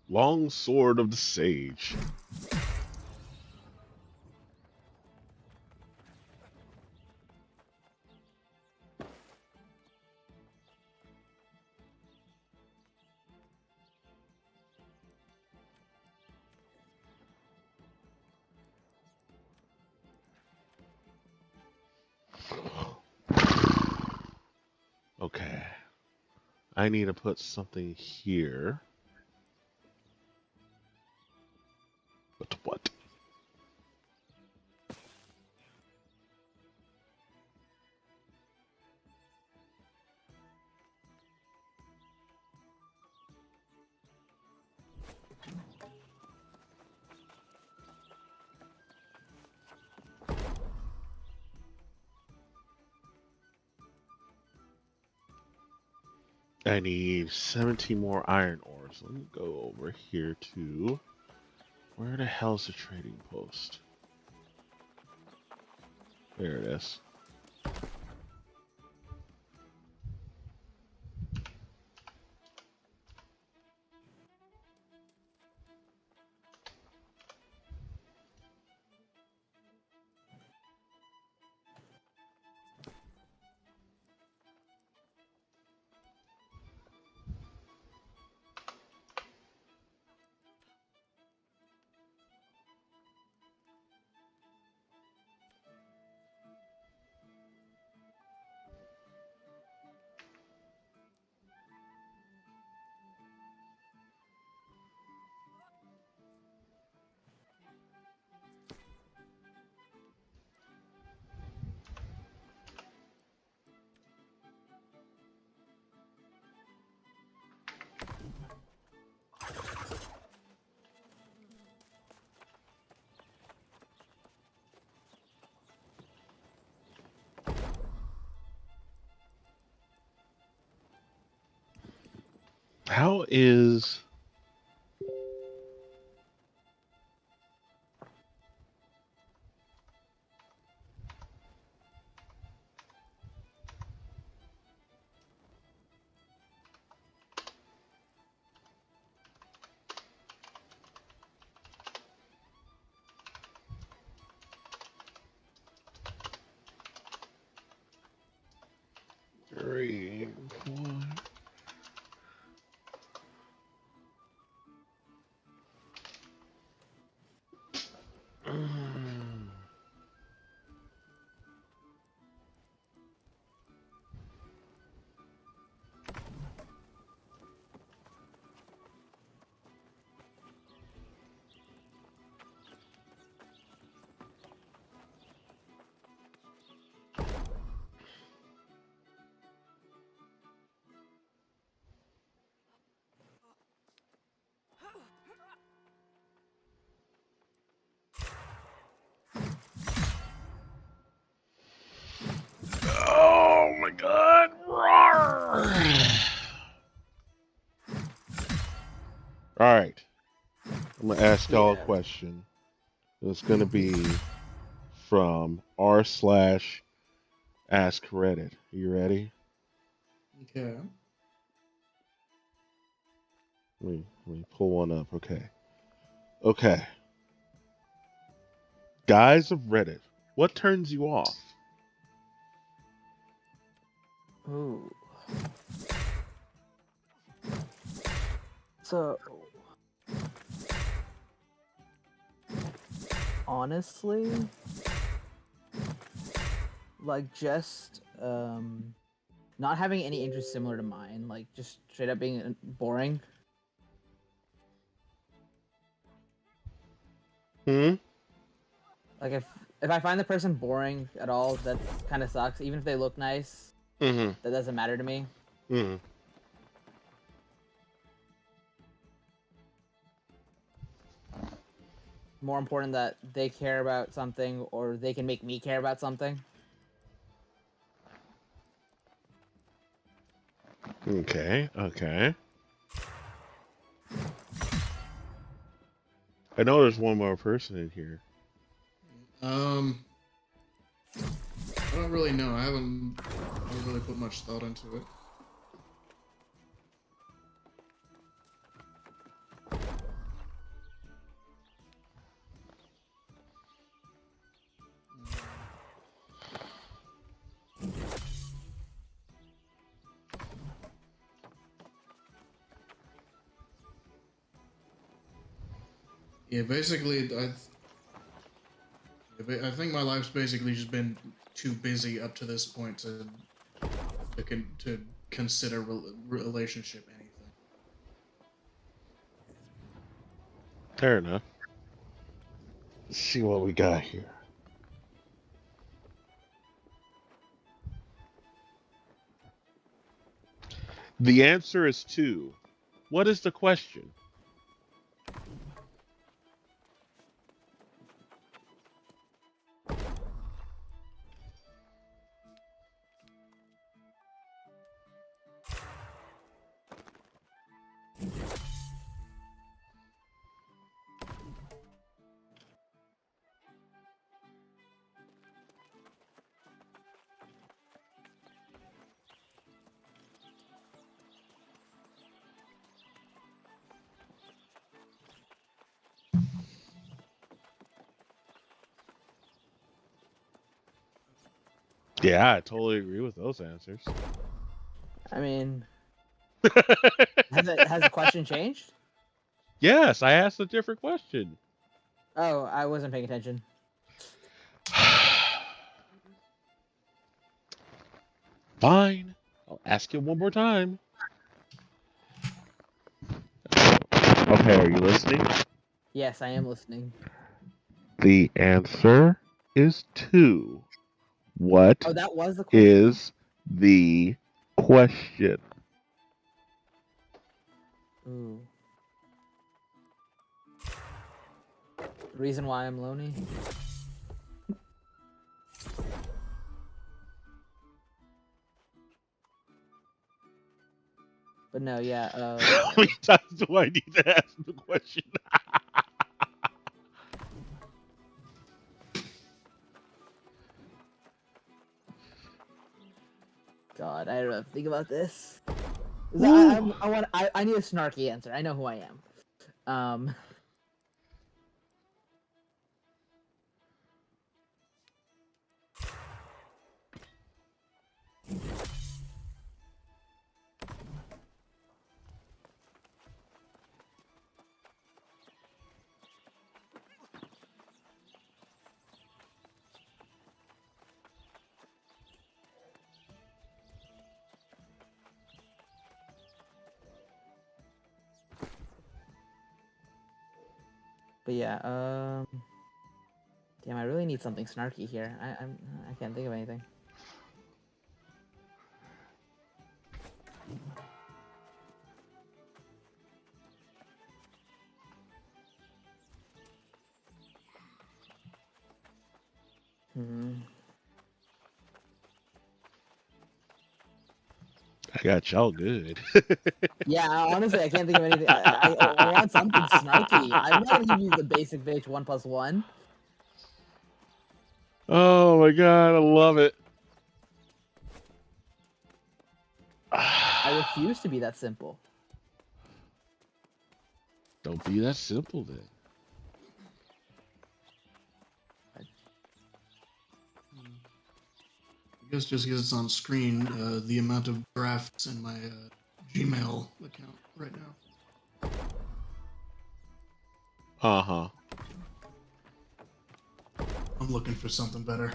Long sword of the sage. Okay. I need to put something here. But what? I need 17 more iron ores. Let me go over here to... Where the hell's the trading post? There it is. How is... Three, one. Oh my god! Alright. I'm gonna ask y'all a question. It's gonna be from r slash ask Reddit. You ready? Okay. Let me pull one up. Okay. Okay. Guys of Reddit, what turns you off? Ooh. So, honestly, like just not having any interest similar to mine, like just straight up being boring. Hmm? Like if I find the person boring at all, that kind of sucks. Even if they look nice, Mm-hmm. That doesn't matter to me. Mm-hmm. More important that they care about something, or they can make me care about something. Okay. Okay. I know there's one more person in here. I don't really know. I haven't really put much thought into it. Yeah, basically, I think my life's basically just been too busy up to this point to consider relationship anything. Fair enough. Let's see what we got here. The answer is 2. What is the question? Yeah, I totally agree with those answers. I mean, has the question changed? Yes, I asked a different question. Oh, I wasn't paying attention. Fine. I'll ask you one more time. Okay, are you listening? Yes, I am listening. The answer is 2. What Oh, that was the question. is the question? Ooh. The reason why I'm lonely. But no, yeah. How many times do I need to ask the question? God, I don't know. Think about this. I need a snarky answer. I know who I am. But yeah, damn, I really need something snarky here. I can't think of anything. I got y'all good. Yeah, honestly, I can't think of anything. I want something snarky. I'm not gonna give you the basic bitch 1+1. Oh my god, I love it. I refuse to be that simple. Don't be that simple then. I guess just because it's on screen, the amount of drafts in my Gmail account right now. Uh-huh. I'm looking for something better.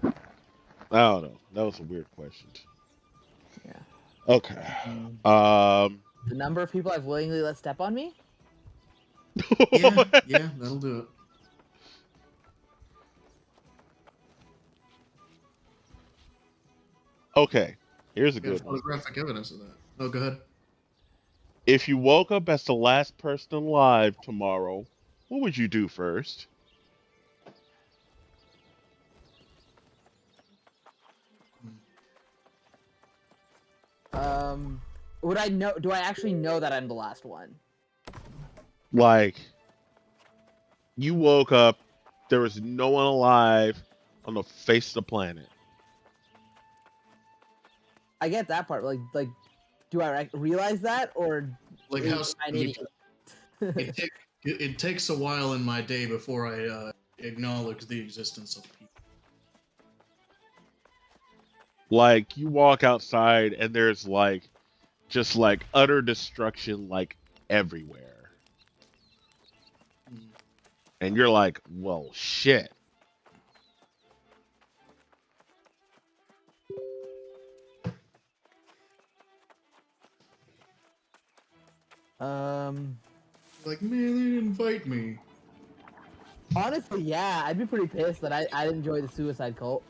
I don't know. That was a weird question. Yeah. Okay. The number of people I've willingly let step on me? Yeah, that'll do it. Okay, here's a We got good one. photographic evidence of that. Oh, go ahead. If you woke up as the last person alive tomorrow, what would you do first? Would I know? Do I actually know that I'm the last one? Like, you woke up, there was no one alive on the face of the planet. I get that part. Like, do I realize that, or Like am how I an idiot? it takes a while in my day before I acknowledge the existence of people. Like, you walk outside and there's like, just like utter destruction, like everywhere. And you're like, well, shit. Like, man, they didn't invite me. Honestly, yeah, I'd be pretty pissed that I didn't join the suicide cult.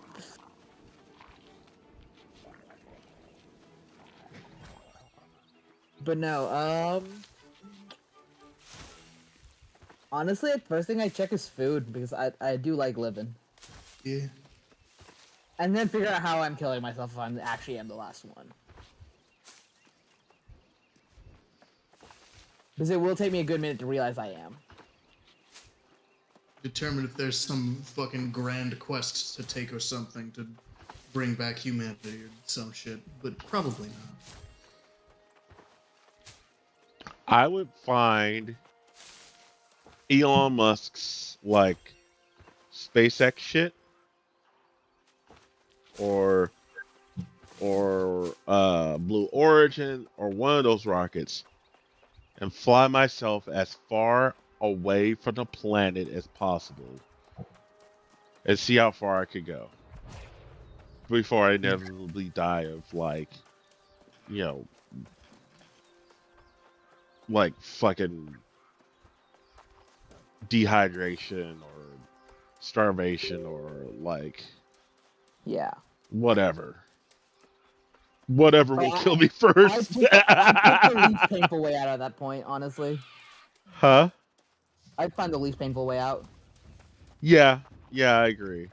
But no, honestly, the first thing I check is food because I do like living. Yeah. And then figure out how I'm killing myself if I'm actually am the last one. Because it will take me a good minute to realize I am. Determine if there's some fucking grand quest to take or something to bring back humanity or some shit, but probably not. I would find Elon Musk's like SpaceX shit or Blue Origin or one of those rockets and fly myself as far away from the planet as possible and see how far I could go before I inevitably die of like, you know, like fucking dehydration or starvation or like Yeah. whatever will kill me I'd first. pick the least painful way out at that point, honestly. Huh? I'd find the least painful way out. Yeah, I agree.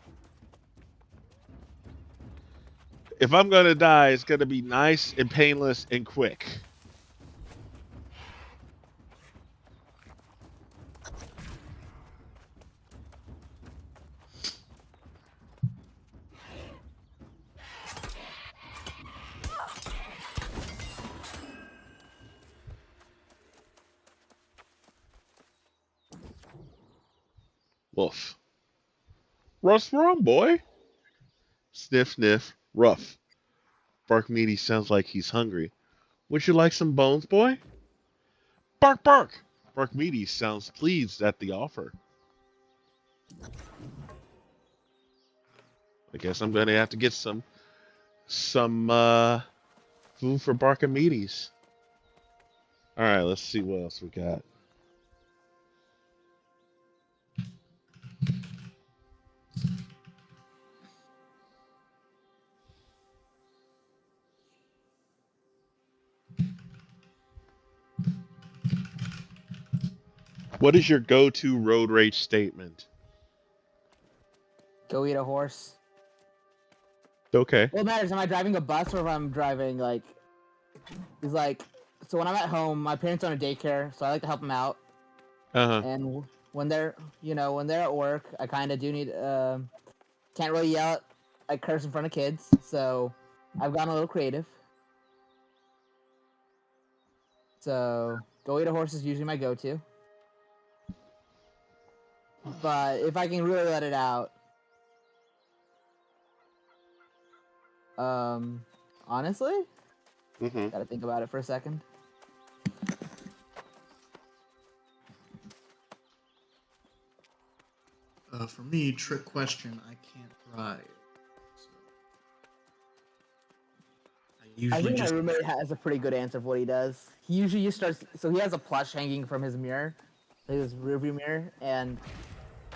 If I'm gonna die, it's gonna be nice and painless and quick. Woof. What's wrong, boy? Sniff, sniff. Rough. Bark Meaty sounds like he's hungry. Would you like some bones, boy? Bark, bark. Bark Meaty sounds pleased at the offer. I guess I'm gonna have to get some food for Barkamedes. All right, let's see what else we got. What is your go-to road rage statement? Go eat a horse. Okay. What matters? Am I driving a bus or if I'm driving like? It's like, so when I'm at home, my parents own a daycare, so I like to help them out. And when they're, when they're at work, I kind of do need, can't really yell at curse in front of kids, so I've gotten a little creative. So, go eat a horse is usually my go-to. But if I can really let it out, honestly, gotta think about it for a second. For me, trick question, I can't drive. So I think my roommate has a pretty good answer for what he does. He usually just starts, so he has a plush hanging from his mirror, his rearview mirror, and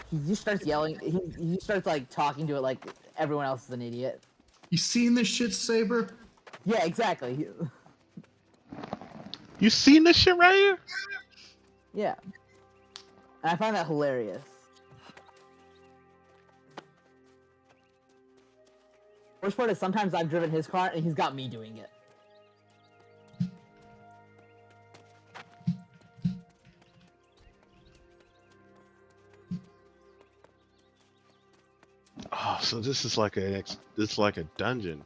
he just starts yelling, he just starts like talking to it like everyone else is an idiot. You seen this shit, Saber? Yeah, exactly. You seen this shit right here? Yeah. And I find that hilarious. Worst part is sometimes I've driven his car and he's got me doing it. Oh, so this is like a dungeon.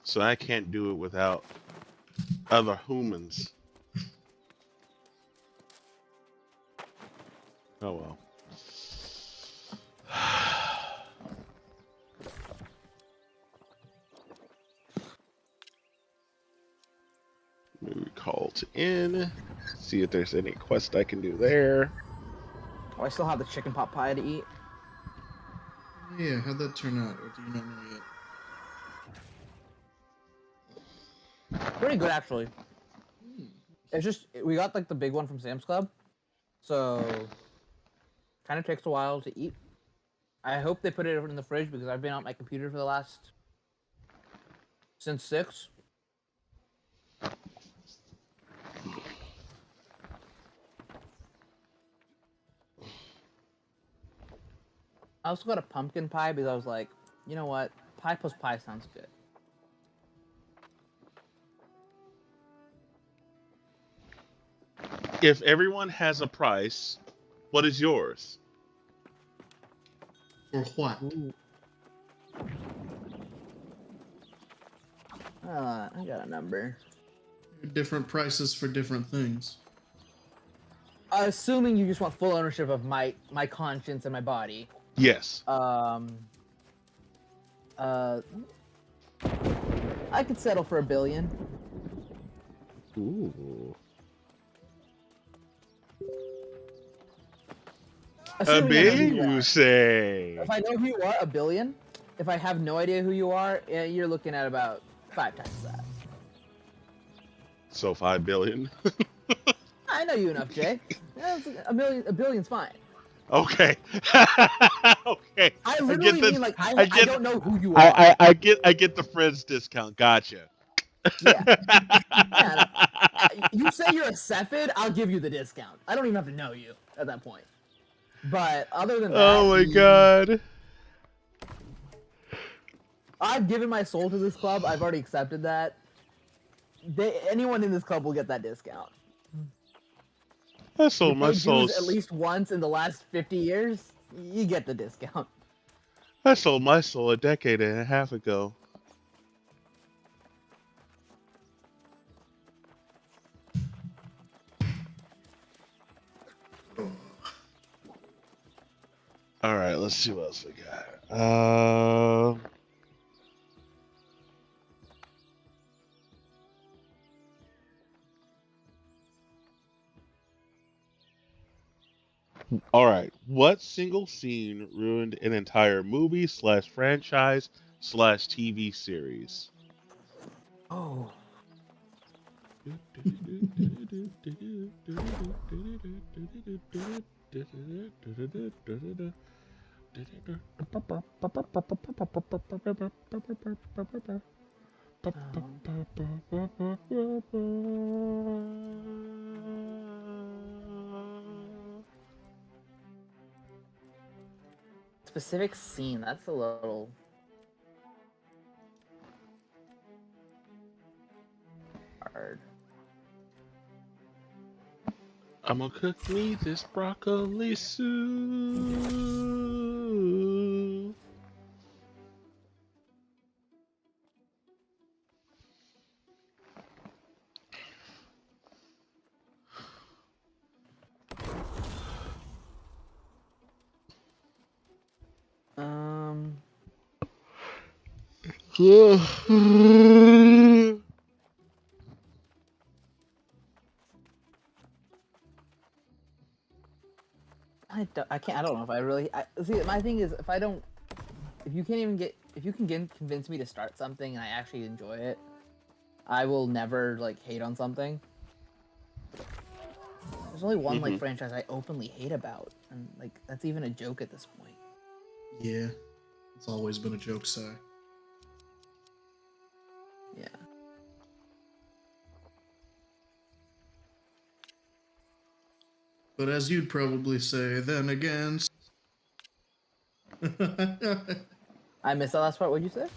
So I can't do it without other humans. Oh well. Maybe call to in. See if there's any quest I can do there. Oh, I still have the chicken pot pie to eat. Yeah, how'd that turn out? Or do you not know yet? Pretty good, actually. It's just, we got like the big one from Sam's Club. So, kind of takes a while to eat. I hope they put it in the fridge because I've been on my computer for the last... since 6. I also got a pumpkin pie because I was like, you know what? Pie plus pie sounds good. If everyone has a price, what is yours? Or what? I got a number. Different prices for different things. Assuming you just want full ownership of my conscience and my body. Yes. I could settle for $1 billion. Ooh. A Assuming I know who big, you are. you say? If I know who you are, $1 billion. If I have no idea who you are, you're looking at about 5 times that. So 5 billion. I know you enough, Jay. Yeah, $1 billion's fine. Okay. Okay. I literally mean like I don't know who you are. I get the friends discount. Gotcha. Yeah. Yeah, no. You say you're a Cephid, I'll give you the discount. I don't even have to know you at that point. But other than that, Oh my god. I've given my soul to this club. I've already accepted that. Anyone in this club will get that discount. I sold my soul. At least once in the last 50 years, you get the discount. I sold my soul a decade and a half ago. All right, let's see what else we got. All right, what single scene ruined an entire movie / franchise / TV series? Oh. Specific scene, that's a little... hard. I'm gonna cook me this broccoli soup. I don't know if I really... see, my thing is, if you can convince me to start something and I actually enjoy it, I will never, like, hate on something. There's only one, like, franchise I openly hate about, and, like, that's even a joke at this point. Yeah. It's always been a joke, Si. But as you'd probably say, then again. I missed the last part. What'd you say?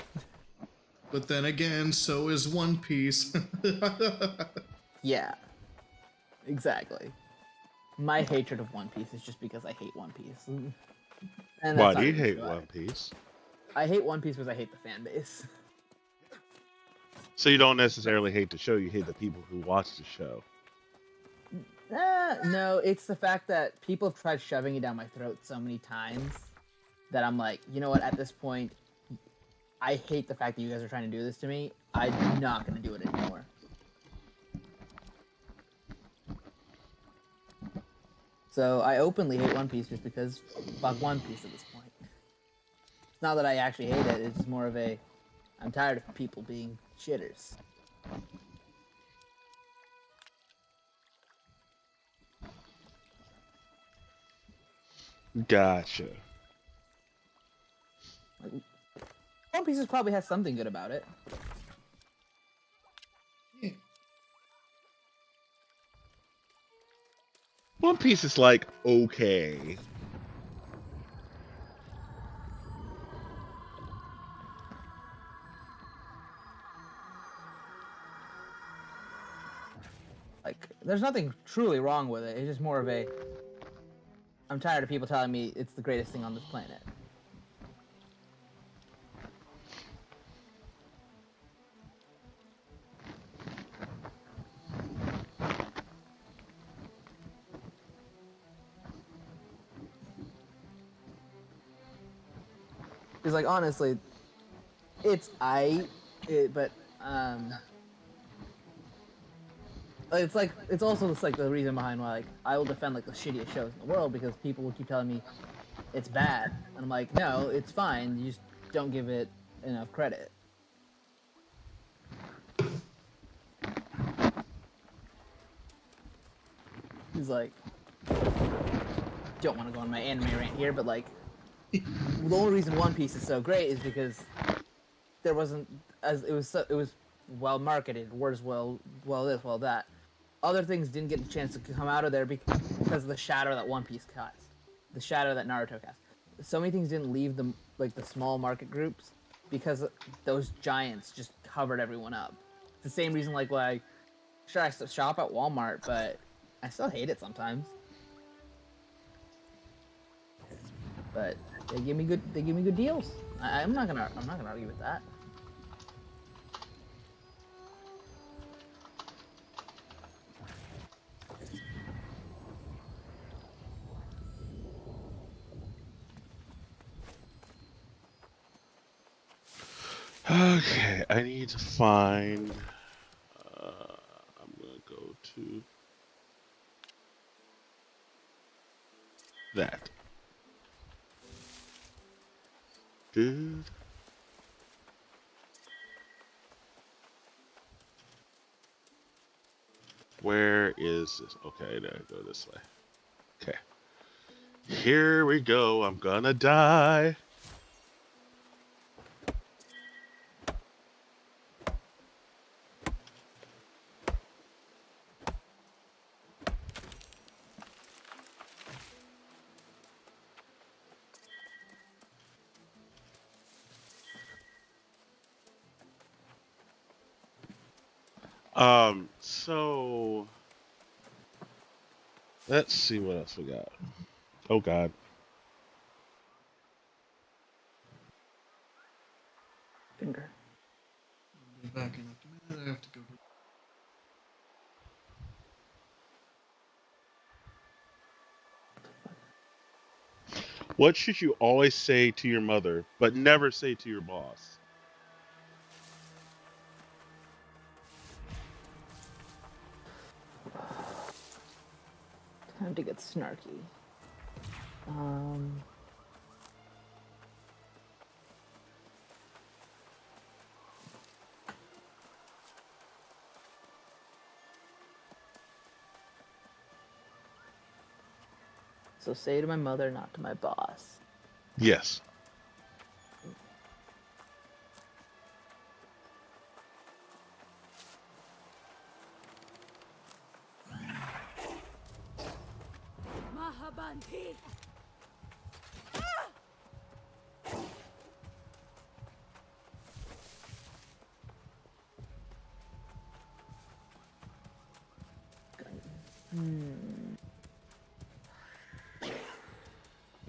But then again, so is One Piece. Yeah, exactly. My hatred of One Piece is just because I hate One Piece. And Why that's do not you even hate true. One Piece? I hate One Piece because I hate the fan base. So you don't necessarily hate the show; you hate the people who watch the show. No, it's the fact that people have tried shoving it down my throat so many times that I'm like, you know what? At this point, I hate the fact that you guys are trying to do this to me. I'm not going to do it anymore. So I openly hate One Piece just because fuck One Piece at this point. It's not that I actually hate it. It's just more of a, I'm tired of people being shitters. Gotcha. Like, One Piece probably has something good about it. Yeah. One Piece is like okay. Like, there's nothing truly wrong with it. It's just more of a, I'm tired of people telling me it's the greatest thing on this planet. Because, like, honestly, it's but it's like, it's also just like the reason behind why, like, I will defend like the shittiest shows in the world, because people will keep telling me it's bad, and I'm like, no, it's fine. You just don't give it enough credit. He's like, don't want to go on my anime rant here, but like, the only reason One Piece is so great is because there wasn't, as it was well marketed, words well this, well that. Other things didn't get a chance to come out of there because of the shadow that One Piece cast, the shadow that Naruto cast. So many things didn't leave the small market groups because those giants just covered everyone up. It's the same reason, like, why, sure, I still shop at Walmart, but I still hate it sometimes. But they give me good deals. I'm not gonna argue with that. Okay, I need to find. I'm gonna go to that. Dude. Where is this? Okay, there, go this way. Okay. Here we go. I'm gonna die. So let's see what else we got. Oh God. Finger. I'll be back in a minute. I have to go. What should you always say to your mother, but never say to your boss? Time to get snarky. So say to my mother, not to my boss. Yes.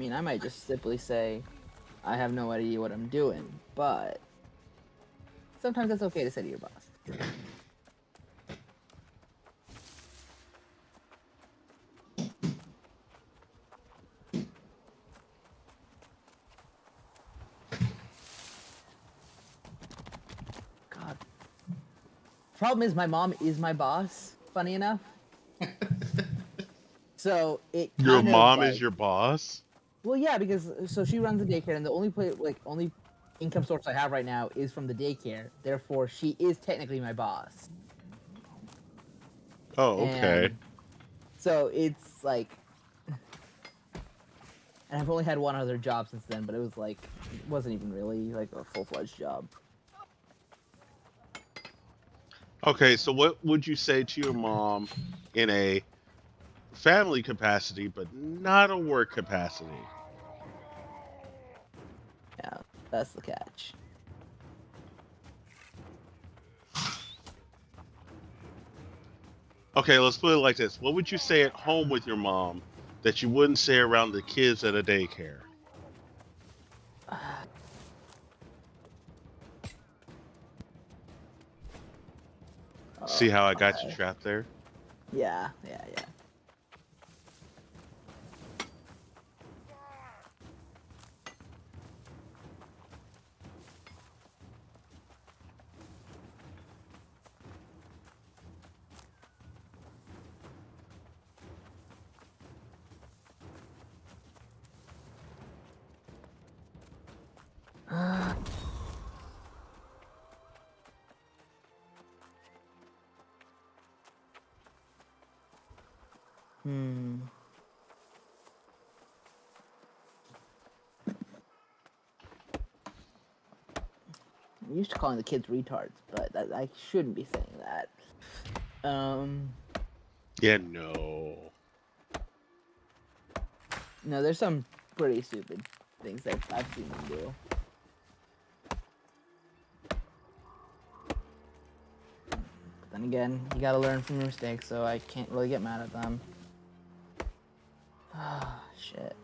mean, I might just simply say, I have no idea what I'm doing, but sometimes it's okay to say to your boss. God. Problem is, my mom is my boss, funny enough. So it Your kind of mom like, is your boss? well, yeah, because so she runs the daycare, and the only income source I have right now is from the daycare. Therefore, she is technically my boss. Oh, okay. And so it's like, and I've only had one other job since then, but it was like, it wasn't even really like a full-fledged job. Okay, so what would you say to your mom in a family capacity, but not a work capacity? Yeah, that's the catch. Okay, let's put it like this. What would you say at home with your mom that you wouldn't say around the kids at a daycare? See how I got you trapped there? Yeah. Hmm. I'm used to calling the kids retards, but I shouldn't be saying that. Yeah, no. No, there's some pretty stupid things that I've seen them do. But then again, you gotta learn from your mistakes, so I can't really get mad at them. Ah, shit.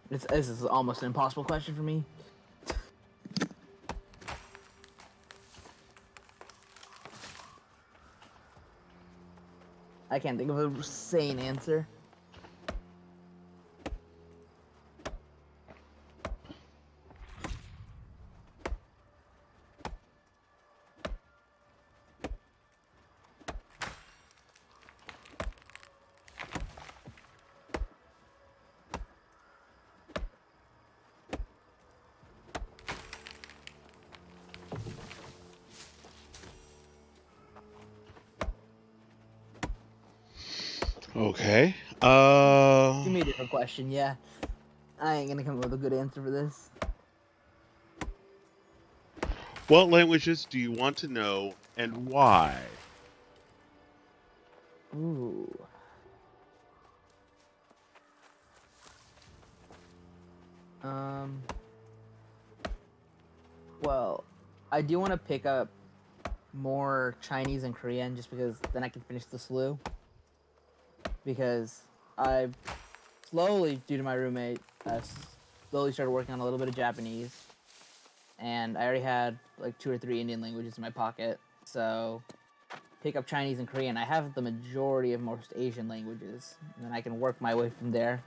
This is almost an impossible question for me. I can't think of a sane answer. Okay. Give me a different question, yeah. I ain't gonna come up with a good answer for this. What languages do you want to know and why? Ooh. Well, I do want to pick up more Chinese and Korean just because then I can finish the slew. Because I slowly, due to my roommate, slowly started working on a little bit of Japanese. And I already had like 2 or 3 Indian languages in my pocket. So pick up Chinese and Korean. I have the majority of most Asian languages. And then I can work my way from there.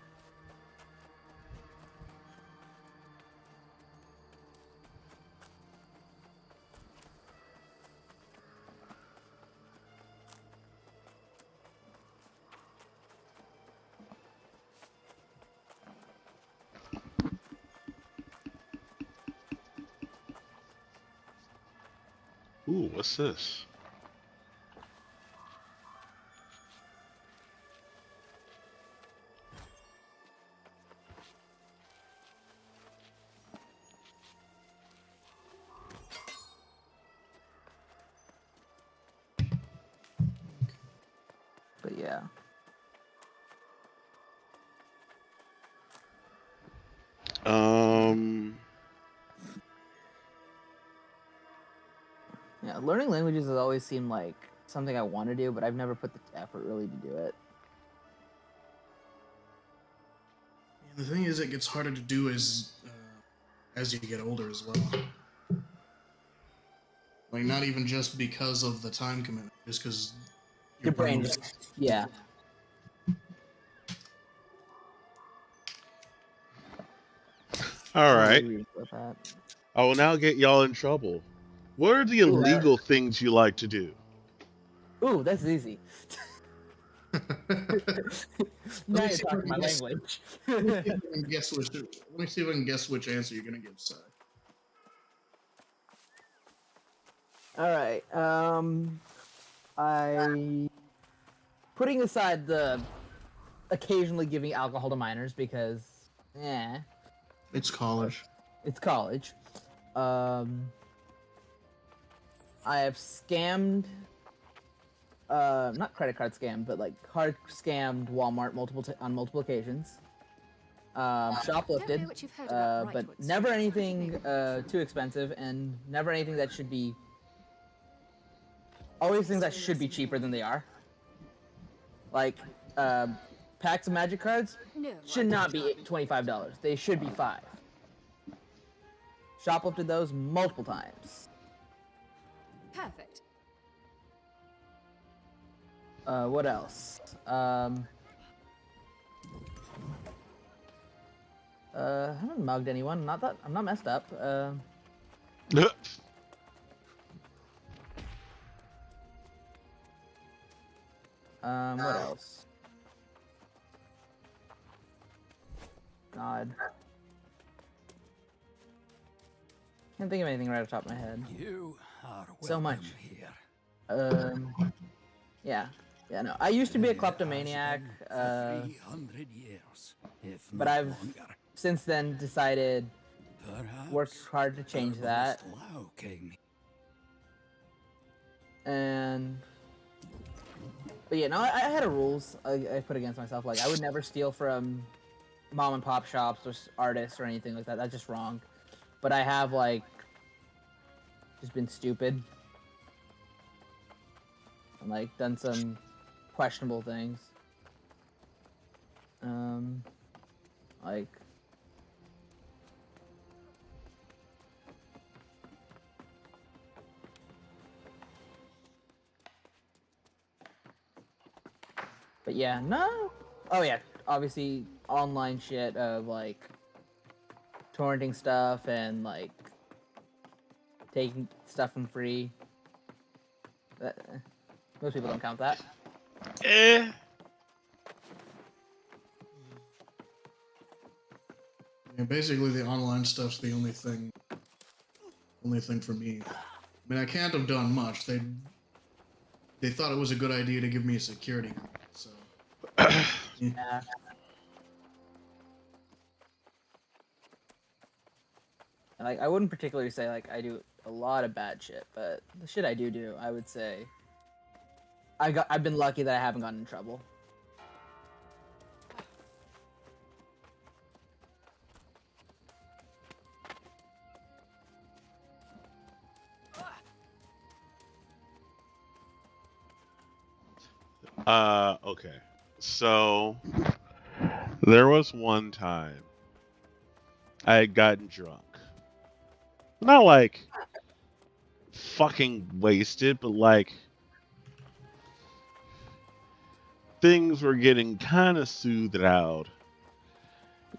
Ooh, what's this? But yeah. Um, Yeah, learning languages has always seemed like something I want to do, but I've never put the effort really to do it. And the thing is, it gets harder to do as you get older as well. Like, not even just because of the time commitment, just because Your brain just, yeah. All right. With that. I will now get y'all in trouble. What are the illegal things you like to do? Ooh, that's easy. Now you're see if I talking can my guess- language. Let me see if I can guess which answer you're gonna give, Si. All right. I putting aside the occasionally giving alcohol to minors because, It's college. it's college. I have scammed, not credit card scammed, but like card scammed Walmart on multiple occasions. Shoplifted, but never anything too expensive, and never anything that should be. Always things that should be cheaper than they are. Like, packs of magic cards should not be $25. They should be $5. Shoplifted those multiple times. Perfect. What else? I haven't mugged anyone. Not that I'm not messed up. What else? God. Can't think of anything right off the top of my head. You are So much. here. Yeah. Yeah, no. I used to be a kleptomaniac, 300 years, if but not I've longer. since then decided Perhaps worked hard to change that. Slough King. And but yeah, no, I had a rules I put against myself. Like I would never steal from mom and pop shops or artists or anything like that. That's just wrong. But I have like just been stupid and like done some questionable things. Like but yeah, no. Oh yeah, obviously online shit of like torrenting stuff and like taking stuff from free. Most people don't count that. Yeah, basically the online stuff's the only thing for me. I mean, I can't have done much. They thought it was a good idea to give me a security card, so Yeah. And, like I wouldn't particularly say like I do a lot of bad shit, but the shit I do, I would say I've been lucky that I haven't gotten in trouble. Okay. So there was one time I had gotten drunk. Not like fucking wasted, but like things were getting kind of soothed out.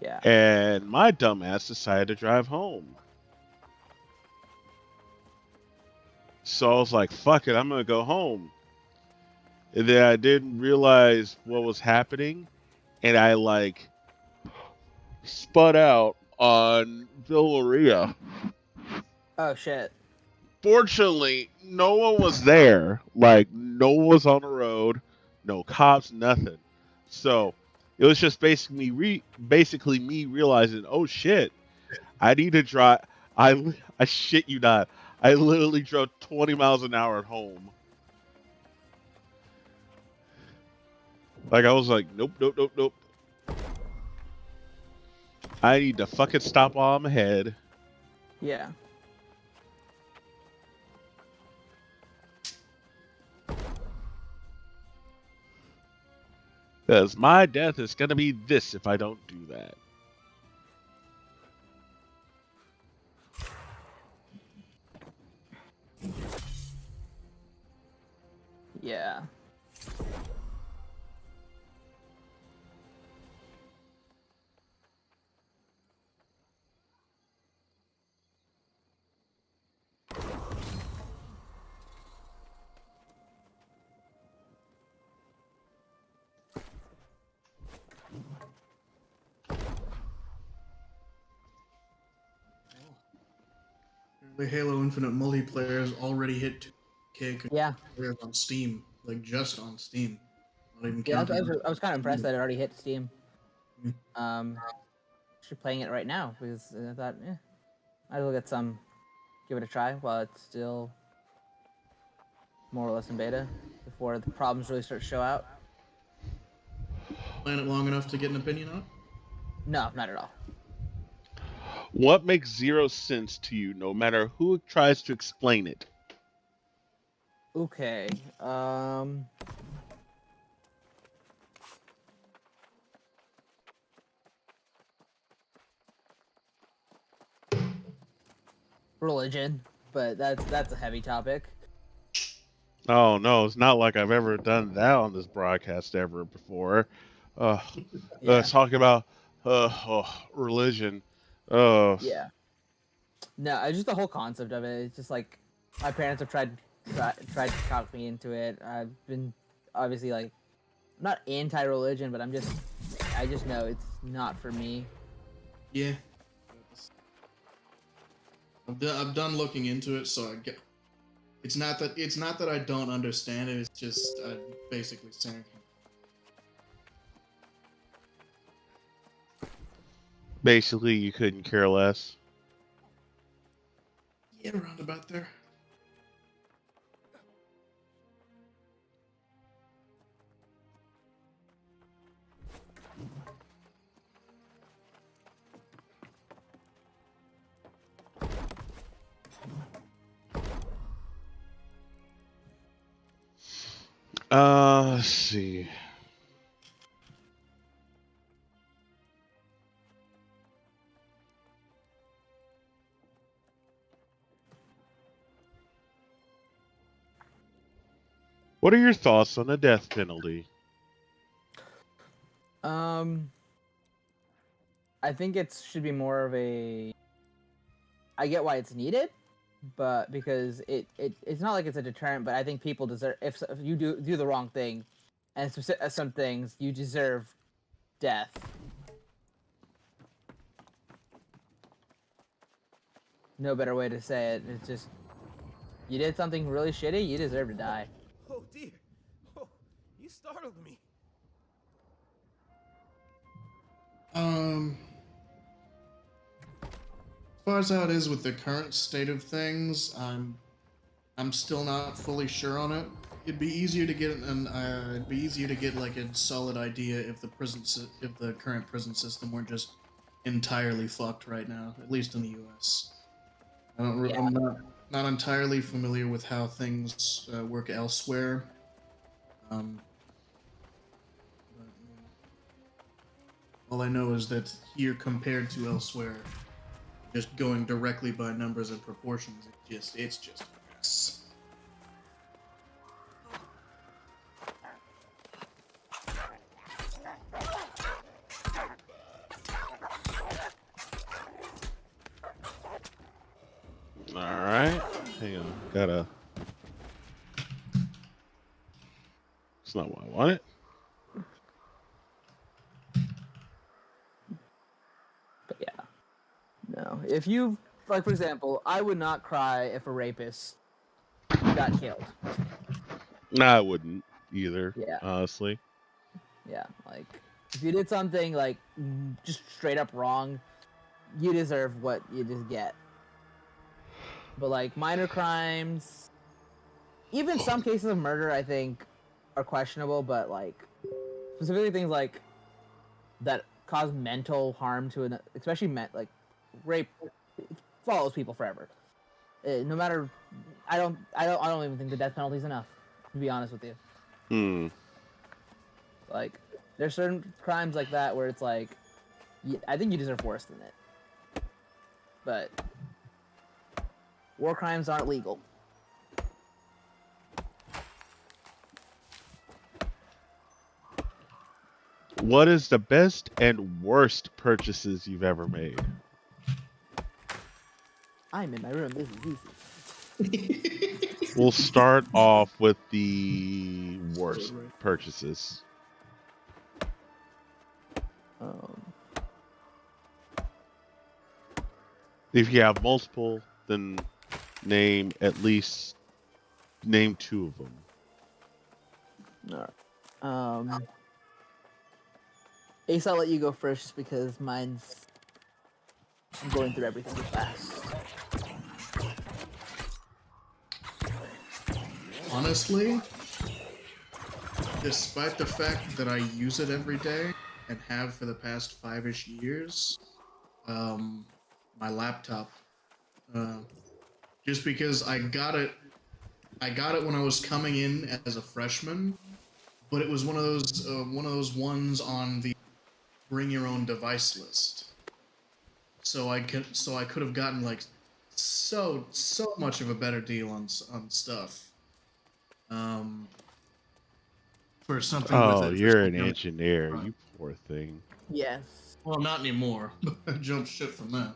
Yeah. And my dumbass decided to drive home. So I was like, fuck it, I'm gonna go home. And then I didn't realize what was happening, and I like spun out on Villaria. Oh shit. Fortunately, no one was there. Like, no one was on the road, no cops, nothing. So it was just basically me realizing, oh shit, I need to drive. I shit you not. I literally drove 20 miles an hour at home. Like I was like, nope. I need to fucking stop while I'm ahead. Yeah. Because my death is going to be this if I don't do that. Yeah. The Halo Infinite multiplayer has already hit 2K Yeah. players on Steam, like just on Steam. Not even Yeah, counting. I was kind of impressed that it already hit Steam. Mm. Actually playing it right now because I thought, I'd look at give it a try while it's still more or less in beta before the problems really start to show out. Playing it long enough to get an opinion on it? No, not at all. What makes zero sense to you, no matter who tries to explain it? Okay. Religion, but that's a heavy topic. Oh no, it's not like I've ever done that on this broadcast ever before. Yeah. Talking about religion. Yeah. No, it's just the whole concept of it. It's just like my parents have tried to talk me into it. I've been obviously like not anti-religion, but I just know it's not for me. Yeah. I've done looking into it, so I get. It's not that I don't understand it. It's just basically saying. Basically, you couldn't care less. Yeah, around about there. Let's see. What are your thoughts on the death penalty? I think it should be more of a. I get why it's needed, but because it's not like it's a deterrent. But I think people deserve if you do the wrong thing, and some things you deserve death. No better way to say it. It's just you did something really shitty. You deserve to die. Oh dear. Oh, you startled me. As far as how it is with the current state of things, I'm still not fully sure on it. It'd be easier to get like a solid idea if if the current prison system weren't just entirely fucked right now, at least in the U.S. I'm not entirely familiar with how things work elsewhere. But, all I know is that here, compared to elsewhere, just going directly by numbers and proportions, it's just a mess. All right, hang on. It's not what I wanted. But yeah, no. If you like, for example, I would not cry if a rapist got killed. No, I wouldn't either. Yeah. Honestly. Yeah, like if you did something like just straight up wrong, you deserve what you just get. But like minor crimes, even some cases of murder, I think are questionable. But like specifically things like that cause mental harm to an, especially like rape, follows people forever. No matter, I don't even think the death penalty is enough. To be honest with you, Hmm. like There's certain crimes like that where it's like, I think you deserve worse than it. But war crimes aren't legal. What is the best and worst purchases you've ever made? I'm in my room. This is easy. We'll start off with the worst purchases. If you have multiple, then name two of them. All right. Ace, I'll let you go first just because I'm going through everything fast. Honestly, despite the fact that I use it every day and have for the past 5-ish years, my laptop, just because I got it when I was coming in as a freshman, but it was one of those ones on the bring your own device list. So I could have gotten like so much of a better deal on stuff. For something with Oh, it. you're an engineer, you poor thing. Yes. Well, not anymore. I jumped ship from that.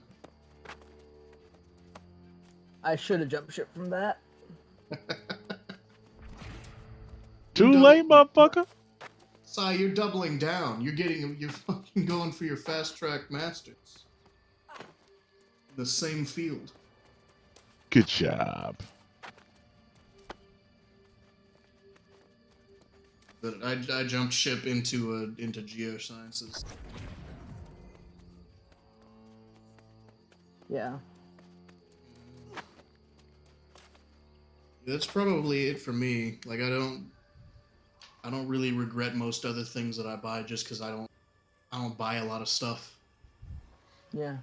I should have jumped ship from that. Too late, motherfucker. Sai, you're doubling down. You're fucking going for your fast track masters. The same field. Good job. But I jumped ship into geosciences. Yeah. That's probably it for me. Like I don't really regret most other things that I buy just because I don't buy a lot of stuff. Yeah.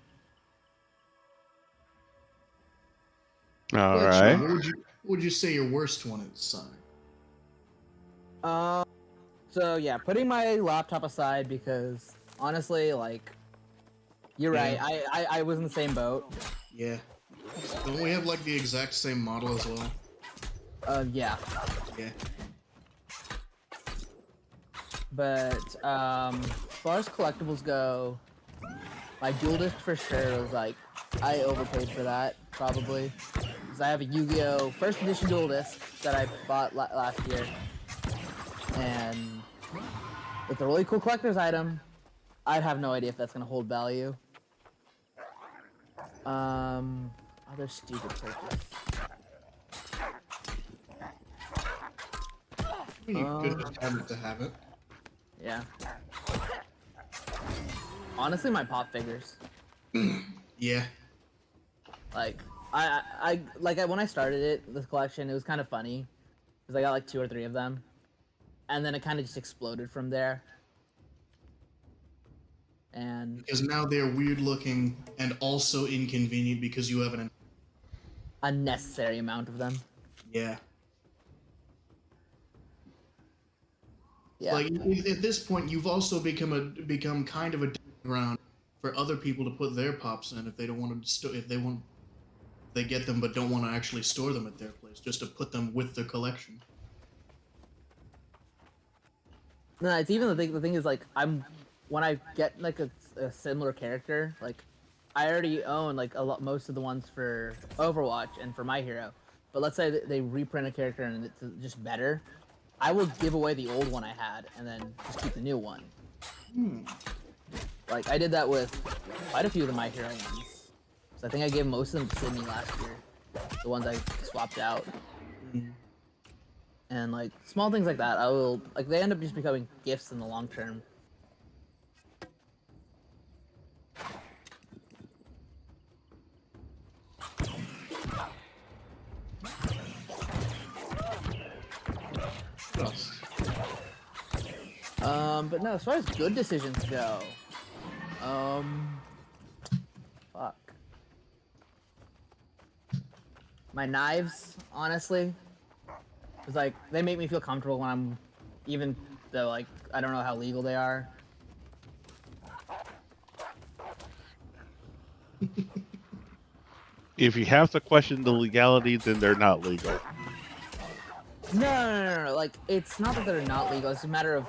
All right. What would you say your worst one is, Sai? So yeah, putting my laptop aside because honestly, like, you're right. I was in the same boat. Yeah. Don't we have like the exact same model as well? Yeah. Yeah. But as far as collectibles go, my dual disc for sure was like, I overpaid for that probably because I have a Yu-Gi-Oh! First edition dual disc that I bought last year, and it's a really cool collector's item. I'd have no idea if that's gonna hold value. Other stupid purchase. You could just have it to have it. Yeah. Honestly, my pop figures. Yeah. Like, when I started this collection, it was kind of funny because I got like 2 or 3 of them, and then it kind of just exploded from there. And because now they're weird looking and also inconvenient because you have an unnecessary amount of them. Yeah. Yeah. Like at this point, you've also become kind of a ground for other people to put their pops in if they don't want to they get them but don't want to actually store them at their place, just to put them with their collection. No, it's even the thing is like when I get like a similar character, like I already own like most of the ones for Overwatch and for My Hero, but let's say they reprint a character and it's just better, I will give away the old one I had and then just keep the new one. Like I did that with quite a few of the My Hero ones. So I think I gave most of them to Sydney last year, the ones I swapped out. And like small things like that, they end up just becoming gifts in the long term. But no, as far as good decisions go, fuck. My knives, honestly, it's like they make me feel comfortable when I'm even though. Like, I don't know how legal they are. If you have to question the legality, then they're not legal. No. Like, it's not that they're not legal. It's a matter of,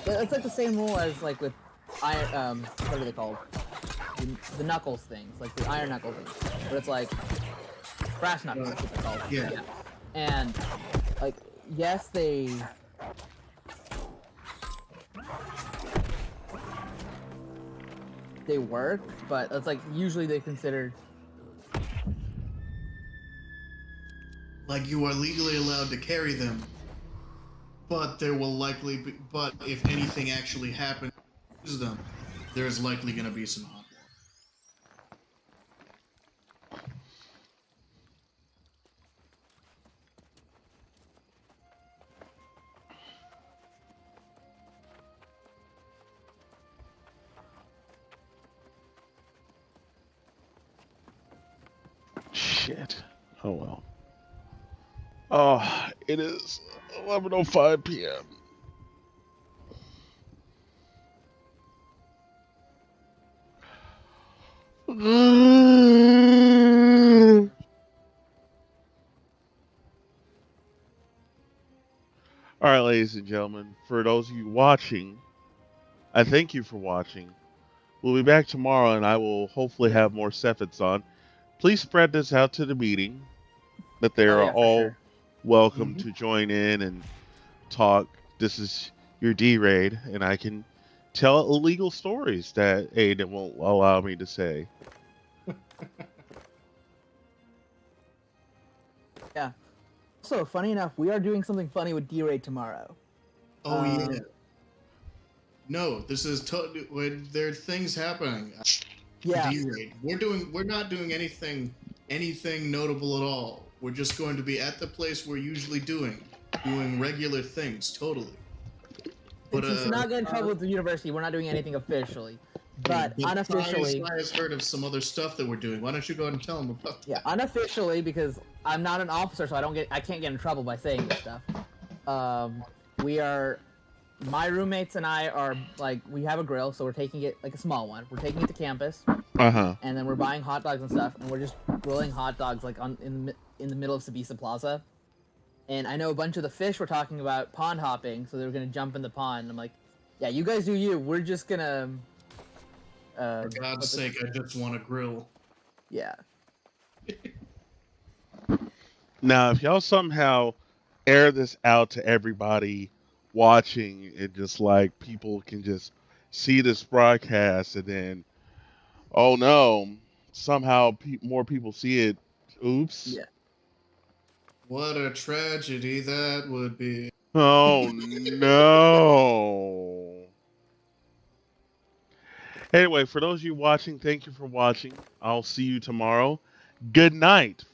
it's like the same rule as like with iron. What are they called? The knuckles things, like the iron knuckle things. But it's like brass knuckles. That's what they're called. Yeah. And like, yes, they work, but it's like usually they considered. Like you are legally allowed to carry them, but there will likely be. But if anything actually happens to them, there is likely going to be some hot water. Shit. Oh well. Oh, it is 11:05 p.m. All right, ladies and gentlemen, for those of you watching, I thank you for watching. We'll be back tomorrow, and I will hopefully have more Cephits on. Please spread this out to the meeting, that they are Yeah, for all sure. welcome to join in and talk. This is your D-Raid, and I can tell illegal stories that Aiden won't allow me to say. Yeah. So funny enough, we are doing something funny with D-Raid tomorrow. Oh yeah. No, this is when there are things happening. Yeah. D-Raid. We're not doing anything notable at all. We're just going to be at the place we're usually doing regular things, totally. But It's not get in trouble with the university. We're not doing anything officially, but unofficially. Sai has heard of some other stuff that we're doing. Why don't you go ahead and tell him about that? Yeah, unofficially, because I'm not an officer, so I can't get in trouble by saying this stuff. My roommates and I are like, we have a grill, so we're taking it, like a small one. We're taking it to campus, and then we're buying hot dogs and stuff, and we're just grilling hot dogs like in the middle of Sabisa Plaza. And I know a bunch of the fish were talking about pond hopping, so they were gonna jump in the pond. I'm like, yeah, you guys do you. We're just gonna. For God's sake, I just want to grill. Yeah. Now, if y'all somehow air this out to everybody watching, it just like people can just see this broadcast, and then, oh no, somehow more people see it. Oops. Yeah. What a tragedy that would be. Oh no. Anyway, for those of you watching, thank you for watching. I'll see you tomorrow. Good night.